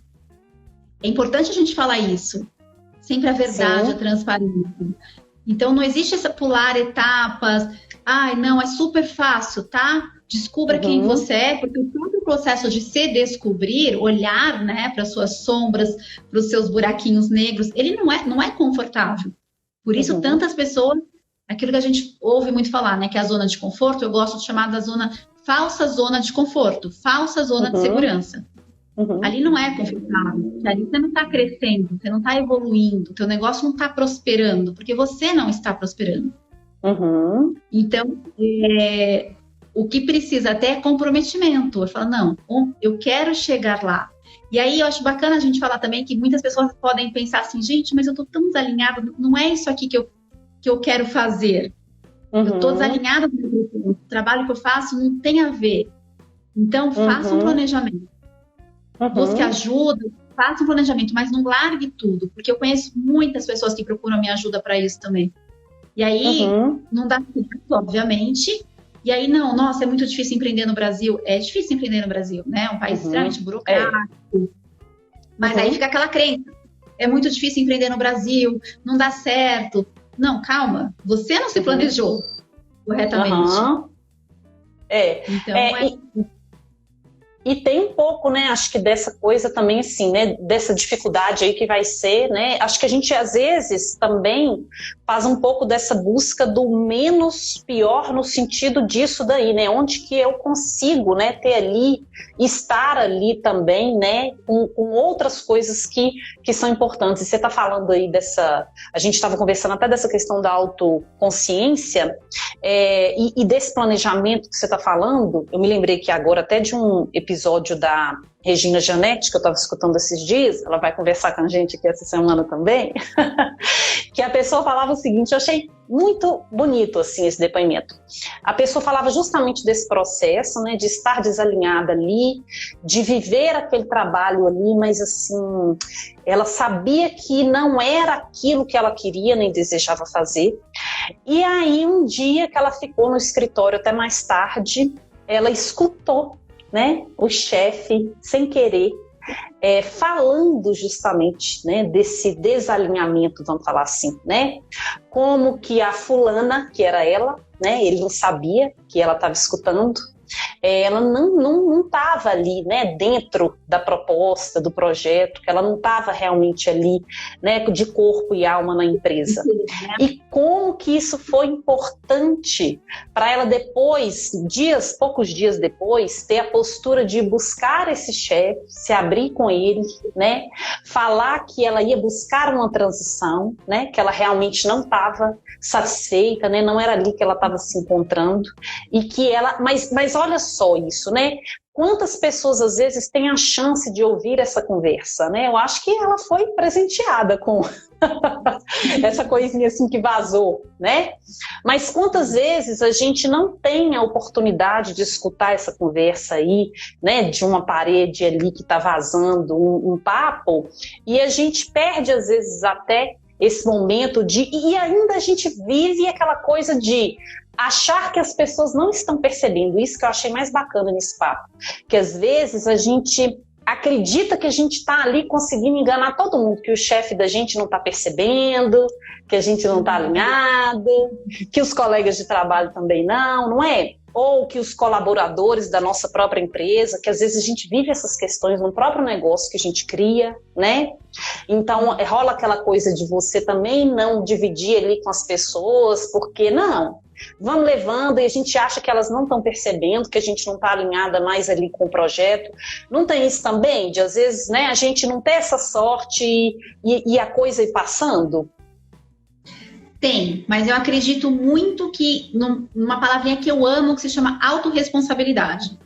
é importante a gente falar isso. Sempre a verdade, a transparência. Então, não existe essa pular etapas. Não, é super fácil, tá? Descubra quem você é, porque o próprio processo de se descobrir, olhar, né, para suas sombras, para os seus buraquinhos negros, ele não é confortável. Por isso, tantas pessoas, aquilo que a gente ouve muito falar, né, que é a zona de conforto, eu gosto de chamar da falsa zona de conforto, falsa zona de segurança. Ali não é confortável, ali você não está crescendo, você não está evoluindo, teu negócio não está prosperando, porque você não está prosperando. Então, o que precisa até é comprometimento. Eu falo, não, eu quero chegar lá. E aí eu acho bacana a gente falar também que muitas pessoas podem pensar assim, gente, mas eu estou tão desalinhada, não é isso aqui que eu quero fazer. Eu estou desalinhada com o trabalho que eu faço, não tem a ver. Então, faça um planejamento. Busque ajuda, faça um planejamento, mas não largue tudo, porque eu conheço muitas pessoas que procuram minha ajuda para isso também. E aí, não dá certo, obviamente. E aí, nossa, é muito difícil empreender no Brasil. É difícil empreender no Brasil, né? É um país extremamente burocrático. Mas aí fica aquela crença. É muito difícil empreender no Brasil, não dá certo. Não, calma. Você não se planejou corretamente. Então, E tem um pouco, né, acho que dessa coisa também, assim, né, dessa dificuldade aí que vai ser, né, acho que a gente às vezes também faz um pouco dessa busca do menos pior no sentido disso daí, né, onde que eu consigo, né, ter ali, estar ali também, né, com outras coisas que são importantes. E você está falando aí a gente estava conversando até dessa questão da autoconsciência e desse planejamento que você está falando. Eu me lembrei que agora até de um episódio da Regina Janetti, que eu estava escutando esses dias, ela vai conversar com a gente aqui essa semana também, que a pessoa falava o seguinte, eu achei muito bonito assim esse depoimento. A pessoa falava justamente desse processo, né, de estar desalinhada ali, de viver aquele trabalho ali, mas assim, ela sabia que não era aquilo que ela queria nem desejava fazer. E aí, um dia que ela ficou no escritório até mais tarde, ela escutou, né, o chefe, sem querer, falando justamente, né, desse desalinhamento, vamos falar assim, né? Como que a fulana, que era ela, né, ele não sabia que ela estava escutando, ela não estava ali, né, dentro da proposta, do projeto, que ela não estava realmente ali, né, de corpo e alma na empresa. E como que isso foi importante para ela depois, poucos dias depois, ter a postura de buscar esse chefe, se abrir com ele, né, falar que ela ia buscar uma transição, né, que ela realmente não estava satisfeita, né, não era ali que ela estava se encontrando, e que ela, mas olha só isso, né? Quantas pessoas às vezes têm a chance de ouvir essa conversa, né? Eu acho que ela foi presenteada com essa coisinha assim que vazou, né? Mas quantas vezes a gente não tem a oportunidade de escutar essa conversa aí, né? De uma parede ali que está vazando um papo, e a gente perde às vezes até esse momento e ainda a gente vive aquela coisa de achar que as pessoas não estão percebendo. Isso que eu achei mais bacana nesse papo, que às vezes a gente acredita que a gente está ali conseguindo enganar todo mundo, que o chefe da gente não está percebendo, que a gente não está alinhado, que os colegas de trabalho também não é? Ou que os colaboradores da nossa própria empresa, que às vezes a gente vive essas questões no próprio negócio que a gente cria, né? Então rola aquela coisa de você também não dividir ali com as pessoas, porque não, vamos levando e a gente acha que elas não estão percebendo, que a gente não está alinhada mais ali com o projeto. Não tem isso também, de às vezes, né, a gente não ter essa sorte e a coisa ir passando? Tem, mas eu acredito muito que numa palavrinha que eu amo, que se chama autorresponsabilidade.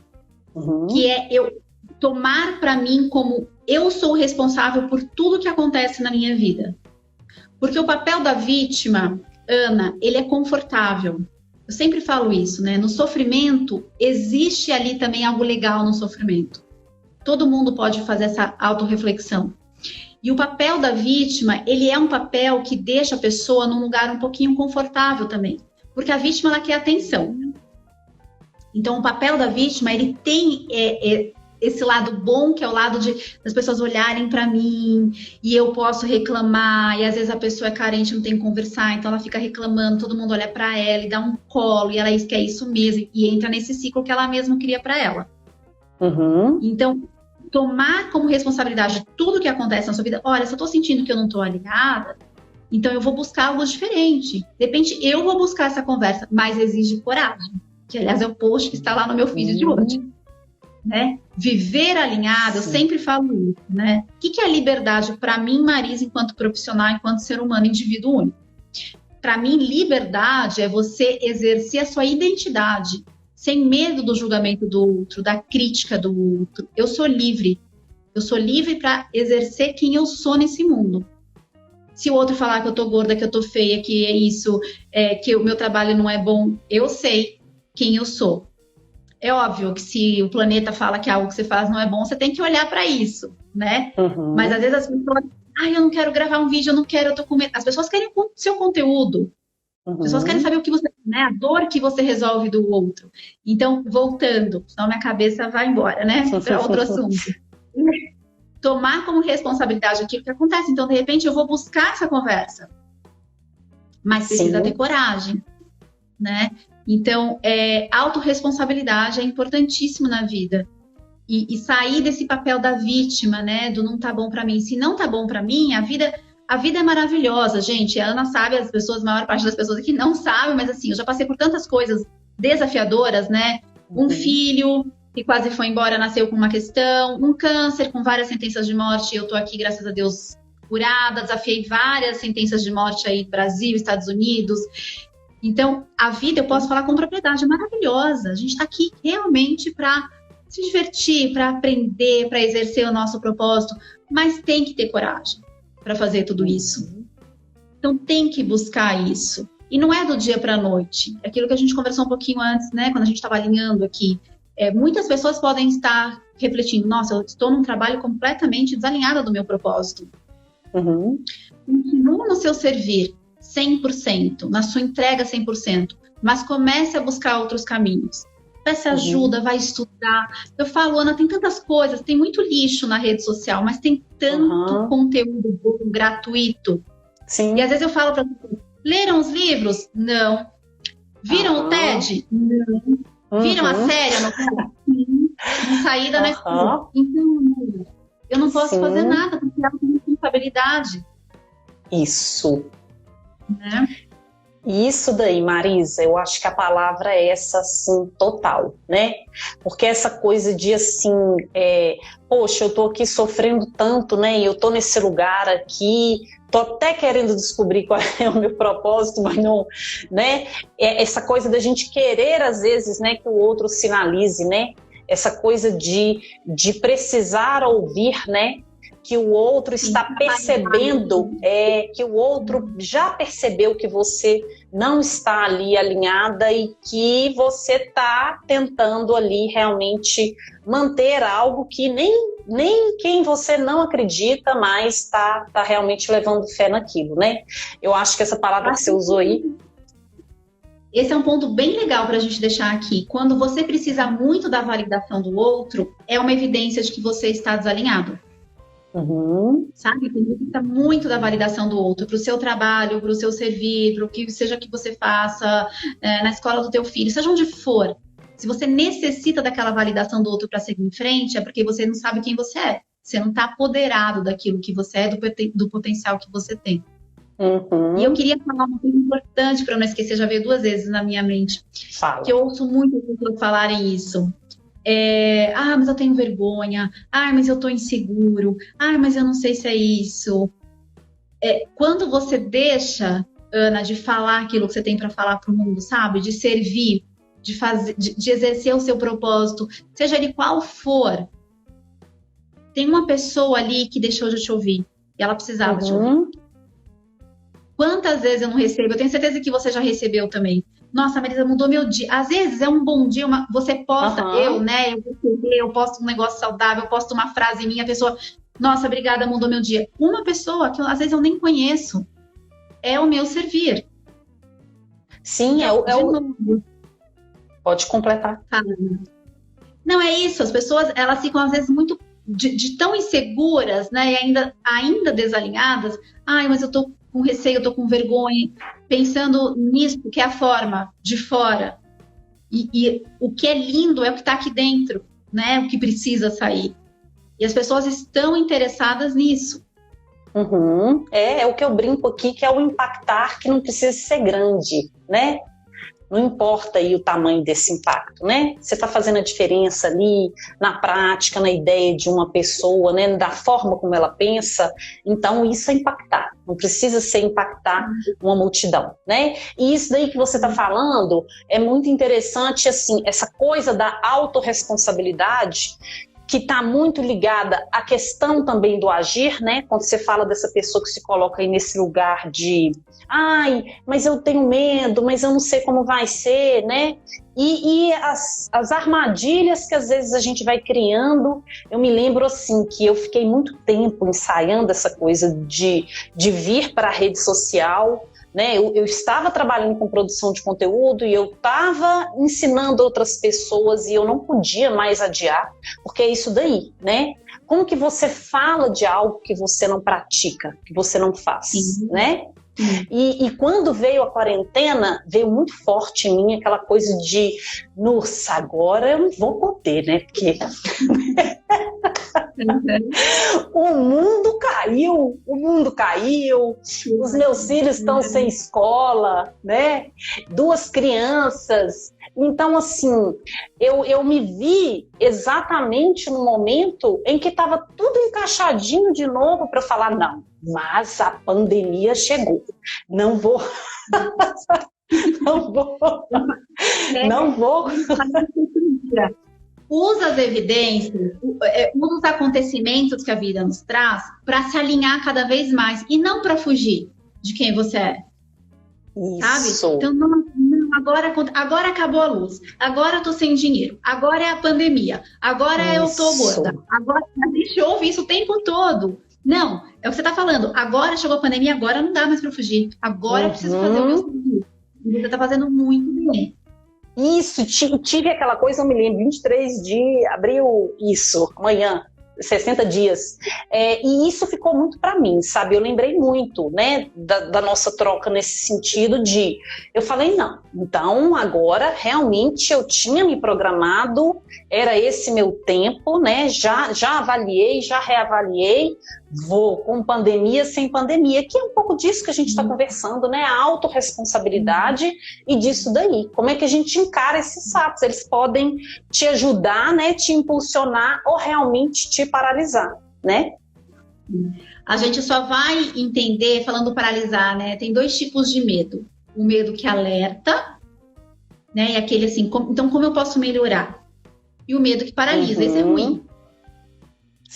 Que é eu tomar para mim como eu sou responsável por tudo que acontece na minha vida. Porque o papel da vítima, Ana, ele é confortável. Eu sempre falo isso, né? No sofrimento, existe ali também algo legal no sofrimento. Todo mundo pode fazer essa autorreflexão. E o papel da vítima, ele é um papel que deixa a pessoa num lugar um pouquinho confortável também. Porque a vítima, ela quer atenção. Então, o papel da vítima, ele tem esse lado bom, que é o lado das pessoas olharem para mim, e eu posso reclamar, e às vezes a pessoa é carente, não tem que conversar, então ela fica reclamando, todo mundo olha para ela e dá um colo, e ela quer isso mesmo, e entra nesse ciclo que ela mesma cria para ela. Então, tomar como responsabilidade tudo que acontece na sua vida. Olha, se eu tô sentindo que eu não tô alinhada, então eu vou buscar algo diferente. De repente, eu vou buscar essa conversa, mas exige coragem. Que, aliás, é o post que está lá no meu feed de hoje. Né? Viver alinhado, eu sempre falo isso, né? O que é liberdade para mim, Marisa, enquanto profissional, enquanto ser humano, indivíduo único? Para mim, liberdade é você exercer a sua identidade, sem medo do julgamento do outro, da crítica do outro. Eu sou livre. Eu sou livre para exercer quem eu sou nesse mundo. Se o outro falar que eu tô gorda, que eu tô feia, que é isso, que o meu trabalho não é bom, eu sei quem eu sou. É óbvio que se o planeta fala que algo que você faz não é bom, você tem que olhar para isso, né? Mas às vezes as pessoas, eu não quero gravar um vídeo, eu não quero, eu tô com medo. As pessoas querem o seu conteúdo. As pessoas querem saber o que você, né? A dor que você resolve do outro. Então, voltando, senão minha cabeça vai embora, né? Para outro assunto. Tomar como responsabilidade aquilo que acontece. Então, de repente, eu vou buscar essa conversa. Mas precisa ter coragem, né? Então, autorresponsabilidade é importantíssimo na vida. E sair desse papel da vítima, né? Do não tá bom para mim. Se não tá bom para mim, a vida é maravilhosa, gente. A Ana sabe, a maior parte das pessoas aqui não sabe, mas assim, eu já passei por tantas coisas desafiadoras, né? Um filho que quase foi embora, nasceu com uma questão, um câncer com várias sentenças de morte, eu tô aqui, graças a Deus, curada, desafiei várias sentenças de morte aí no Brasil, Estados Unidos. Então, a vida, eu posso falar com propriedade, é maravilhosa. A gente tá aqui realmente para se divertir, para aprender, para exercer o nosso propósito, mas tem que ter coragem para fazer tudo isso. Então tem que buscar isso. E não é do dia para a noite. É aquilo que a gente conversou um pouquinho antes, né? Quando a gente estava alinhando aqui. Muitas pessoas podem estar refletindo, nossa, eu estou num trabalho completamente desalinhada do meu propósito. Continua no seu servir, 100%, na sua entrega 100%, mas comece a buscar outros caminhos. Peça ajuda, vai estudar. Eu falo, Ana, tem tantas coisas, tem muito lixo na rede social, mas tem tanto conteúdo bom, gratuito. Sim. E às vezes eu falo para vocês, leram os livros? Não. Viram o TED? Não. Viram a série? Sim. Saída na escola. Então, eu não posso fazer nada, porque ela tem responsabilidade. Isso. Né? Isso daí, Marisa, eu acho que a palavra é essa, assim, total, né? Porque essa coisa de, assim, poxa, eu tô aqui sofrendo tanto, né? E eu tô nesse lugar aqui, tô até querendo descobrir qual é o meu propósito, mas não, né? Essa coisa da gente querer, às vezes, né, que o outro sinalize, né? Essa coisa de precisar ouvir, né? Que o outro está percebendo, que o outro já percebeu que você não está ali alinhada e que você está tentando ali realmente manter algo que nem quem você não acredita, mas está realmente levando fé naquilo, né? Eu acho que essa palavra que você usou aí... Esse é um ponto bem legal para a gente deixar aqui. Quando você precisa muito da validação do outro, é uma evidência de que você está desalinhado. Sabe? Precisa muito da validação do outro, para o seu trabalho, para o seu servir, para o que seja que você faça na escola do teu filho, seja onde for. Se você necessita daquela validação do outro para seguir em frente, é porque você não sabe quem você é. Você não está apoderado daquilo que você é, do potencial que você tem. E eu queria falar uma coisa importante para eu não esquecer, já veio 2 vezes na minha mente. Fala. Que eu ouço muito as pessoas falarem isso. Mas eu tenho vergonha. Mas eu tô inseguro. Mas eu não sei se é isso. Quando você deixa, Ana, de falar aquilo que você tem para falar pro mundo, sabe? De servir, de exercer o seu propósito, seja ele qual for. Tem uma pessoa ali que deixou de te ouvir. E ela precisava te ouvir. Quantas vezes eu não recebo? Eu tenho certeza que você já recebeu também. Nossa, Marisa, mudou meu dia. Às vezes é um bom dia, você posta, eu posto um negócio saudável, eu posto uma frase minha, a pessoa, nossa, obrigada, mudou meu dia. Uma pessoa que às vezes eu nem conheço, é o meu servir. Sim, então, Pode completar. Não, é isso, as pessoas, elas ficam às vezes muito, de tão inseguras, né, e ainda desalinhadas. Mas eu tô com receio, eu tô com vergonha, pensando nisso, que é a forma de fora. E o que é lindo é o que está aqui dentro, né? O que precisa sair. E as pessoas estão interessadas nisso. É o que eu brinco aqui, que é o impactar, que não precisa ser grande, né? Não importa aí o tamanho desse impacto, né? Você está fazendo a diferença ali na prática, na ideia de uma pessoa, né? Da forma como ela pensa. Então, isso é impactar. Não precisa ser impactar uma multidão, né? E isso daí que você está falando é muito interessante, assim, essa coisa da autorresponsabilidade, que está muito ligada à questão também do agir, né? Quando você fala dessa pessoa que se coloca aí nesse lugar de mas eu tenho medo, mas eu não sei como vai ser, né? E as armadilhas que às vezes a gente vai criando. Eu me lembro assim que eu fiquei muito tempo ensaiando essa coisa de vir para a rede social, né? Eu estava trabalhando com produção de conteúdo e eu estava ensinando outras pessoas e eu não podia mais adiar, porque é isso daí, né? Como que você fala de algo que você não pratica, que você não faz, né? E quando veio a quarentena, veio muito forte em mim aquela coisa de, nossa, agora eu não vou poder, né? Porque o mundo caiu, os meus filhos estão sem escola, né? 2 crianças. Então, assim, eu me vi exatamente no momento em que estava tudo encaixadinho de novo para falar, não, mas a pandemia chegou. Não vou. Não vou. Usa as evidências, usa os acontecimentos que a vida nos traz para se alinhar cada vez mais e não para fugir de quem você é. Isso. Sabe? Então, agora acabou a luz, agora eu tô sem dinheiro, agora é a pandemia, agora eu tô gorda, agora a gente ouve isso o tempo todo. Não, é o que você está falando. Agora chegou a pandemia, agora não dá mais para fugir. Agora eu preciso fazer o meu serviço. E você está fazendo muito bem. Isso, tive aquela coisa, eu me lembro, 23 de abril, isso, amanhã, 60 dias. E isso ficou muito para mim, sabe? Eu lembrei muito, né, da nossa troca nesse sentido de... Eu falei, não, então agora realmente eu tinha me programado, era esse meu tempo, né? Já avaliei, já reavaliei, vou com pandemia, sem pandemia, que é um pouco disso que a gente está conversando, né? A autorresponsabilidade e disso daí. Como é que a gente encara esses fatos? Eles podem te ajudar, né? Te impulsionar ou realmente te paralisar, né? A gente só vai entender, falando paralisar, né? Tem 2 tipos de medo. O medo que alerta, né? E aquele assim, então como eu posso melhorar? E o medo que paralisa, esse é ruim.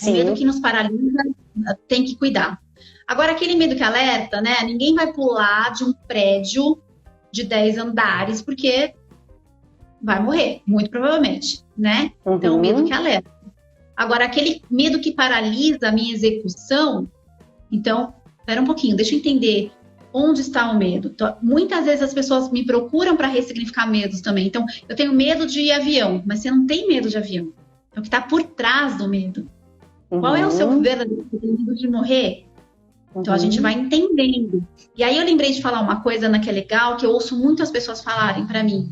O medo que nos paralisa, tem que cuidar. Agora, aquele medo que alerta, né? Ninguém vai pular de um prédio de 10 andares, porque vai morrer, muito provavelmente, né? Então, o medo que alerta. Agora, aquele medo que paralisa a minha execução, então, espera um pouquinho, deixa eu entender onde está o medo. Então, muitas vezes as pessoas me procuram para ressignificar medos também. Então, eu tenho medo de avião, mas você não tem medo de avião. É o que está por trás do medo. Qual é o seu verdadeiro medo de morrer? Então, a gente vai entendendo. E aí, eu lembrei de falar uma coisa, Ana, que é legal, que eu ouço muitas pessoas falarem para mim.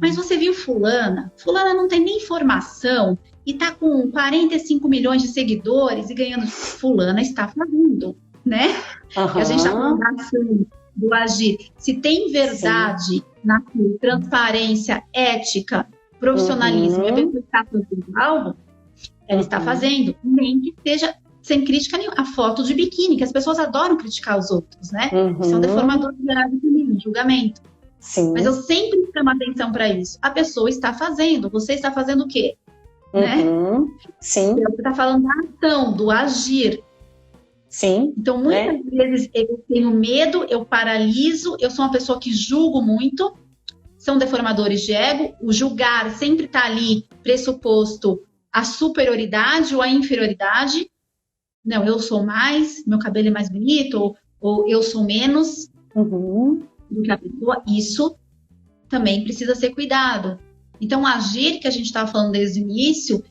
Mas você viu fulana? Fulana não tem nem formação e tá com 45 milhões de seguidores e ganhando. Fulana está fazendo, né? Que a gente está falando da ação, do agir. Se tem verdade naquilo, transparência, ética, profissionalismo, e a pessoa está fazendo algo, ela está fazendo, nem que seja sem crítica nenhuma. A foto de biquíni, que as pessoas adoram criticar os outros, né? São deformadores gerais também, julgamento. Sim. Mas eu sempre chamo atenção para isso. A pessoa está fazendo, você está fazendo o quê? Né? Sim. Você está falando da ação, do agir. Sim. Então, muitas vezes eu tenho medo, eu paraliso, eu sou uma pessoa que julgo muito, são deformadores de ego. O julgar sempre está ali pressuposto a superioridade ou a inferioridade. Não, eu sou mais, meu cabelo é mais bonito, ou eu sou menos do que a pessoa. Isso também precisa ser cuidado. Então, o agir que a gente estava falando desde o início,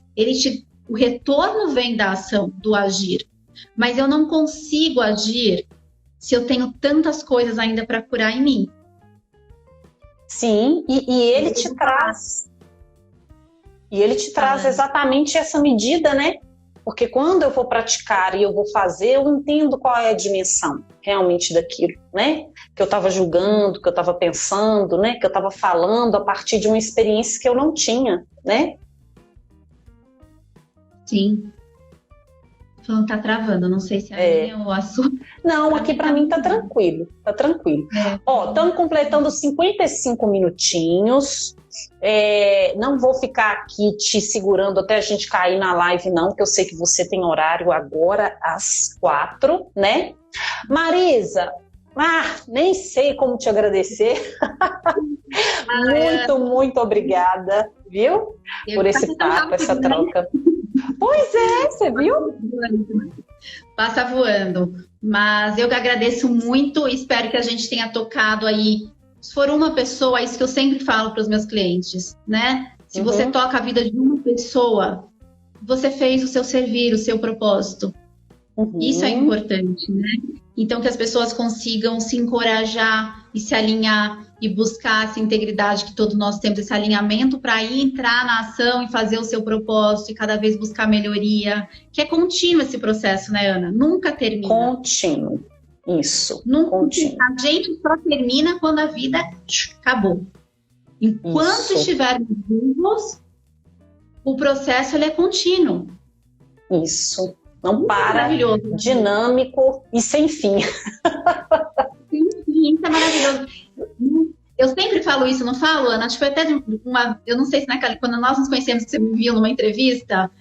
o retorno vem da ação, do agir. Mas eu não consigo agir se eu tenho tantas coisas ainda para curar em mim. Sim, e ele te traz. E ele te traz exatamente essa medida, né? Porque quando eu vou praticar e eu vou fazer, eu entendo qual é a dimensão realmente daquilo, né? Que eu estava julgando, que eu estava pensando, né? Que eu estava falando a partir de uma experiência que eu não tinha, né? Sim. Falando tá travando, não sei se é a minha ou a sua. Não, aqui para mim tá tranquilo, tá tranquilo. Ó, estamos completando 55 minutinhos. Não vou ficar aqui te segurando até a gente cair na live, não, porque eu sei que você tem horário agora às 4, né? Marisa, nem sei como te agradecer. Muito obrigada, viu? Por esse papo, essa troca. Pois é, você viu? Passa voando. Mas eu que agradeço muito, espero que a gente tenha tocado aí. Se for uma pessoa, é isso que eu sempre falo para os meus clientes, né? Se você toca a vida de uma pessoa, você fez o seu servir, o seu propósito. Isso é importante, né? Então, que as pessoas consigam se encorajar e se alinhar e buscar essa integridade que todos nós temos, esse alinhamento para ir entrar na ação e fazer o seu propósito e cada vez buscar melhoria. Que é contínuo esse processo, né, Ana? Nunca termina. Contínuo. Isso. Nunca. Contínuo. A gente só termina quando a vida acabou. Enquanto estivermos vivos, o processo ele é contínuo. Isso. Não para, dinâmico e sem fim. Sim, isso é maravilhoso. Eu sempre falo isso, não falo, Ana? Tipo, até eu não sei se quando nós nos conhecemos, que você me viu numa entrevista,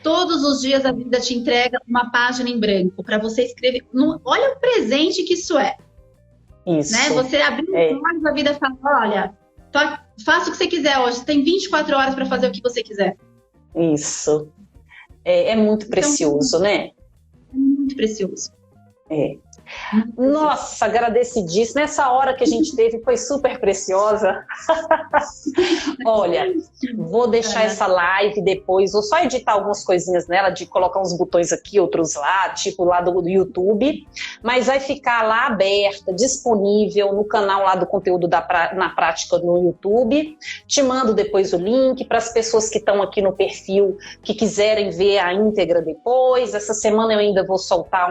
todos os dias a vida te entrega uma página em branco para você escrever. Olha o presente que isso é. Isso. Né? Você abriu os olhos, a vida fala, olha, faça o que você quiser hoje, você tem 24 horas para fazer o que você quiser. Isso. É muito precioso, né? É muito muito precioso. Nossa, agradecidíssima. Essa hora que a gente teve foi super preciosa. Olha, vou deixar essa live depois, vou só editar algumas coisinhas nela, de colocar uns botões aqui, outros lá, tipo lá do YouTube, mas vai ficar lá aberta, disponível no canal lá do Conteúdo na Prática no YouTube. Te mando depois o link para as pessoas que estão aqui no perfil, que quiserem ver a íntegra depois. Essa semana eu ainda vou soltar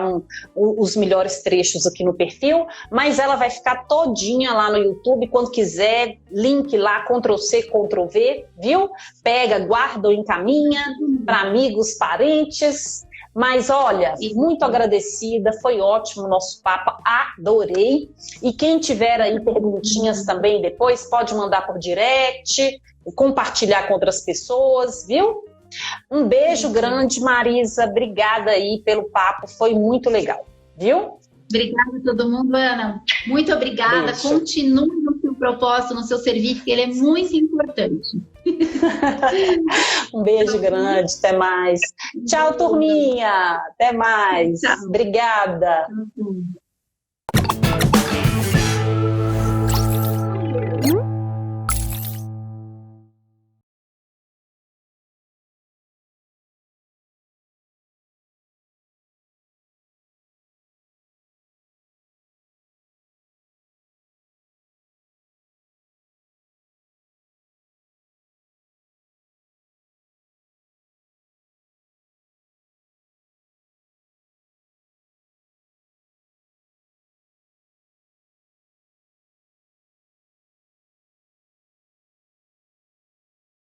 os melhores trechos aqui no perfil, mas ela vai ficar todinha lá no YouTube, quando quiser, link lá, Ctrl+C, Ctrl+V, viu? Pega, guarda ou encaminha para amigos, parentes. Mas olha, muito agradecida, foi ótimo o nosso papo, adorei. E quem tiver aí perguntinhas também depois, pode mandar por direct, compartilhar com outras pessoas, viu? Um beijo grande, Marisa, obrigada aí pelo papo, foi muito legal, viu? Obrigada a todo mundo, Ana. Muito obrigada. Beijo. Continue no seu propósito, no seu serviço, que ele é muito importante. Um beijo grande, até mais. Tchau, turminha. Até mais. Tchau. Obrigada. Tchau.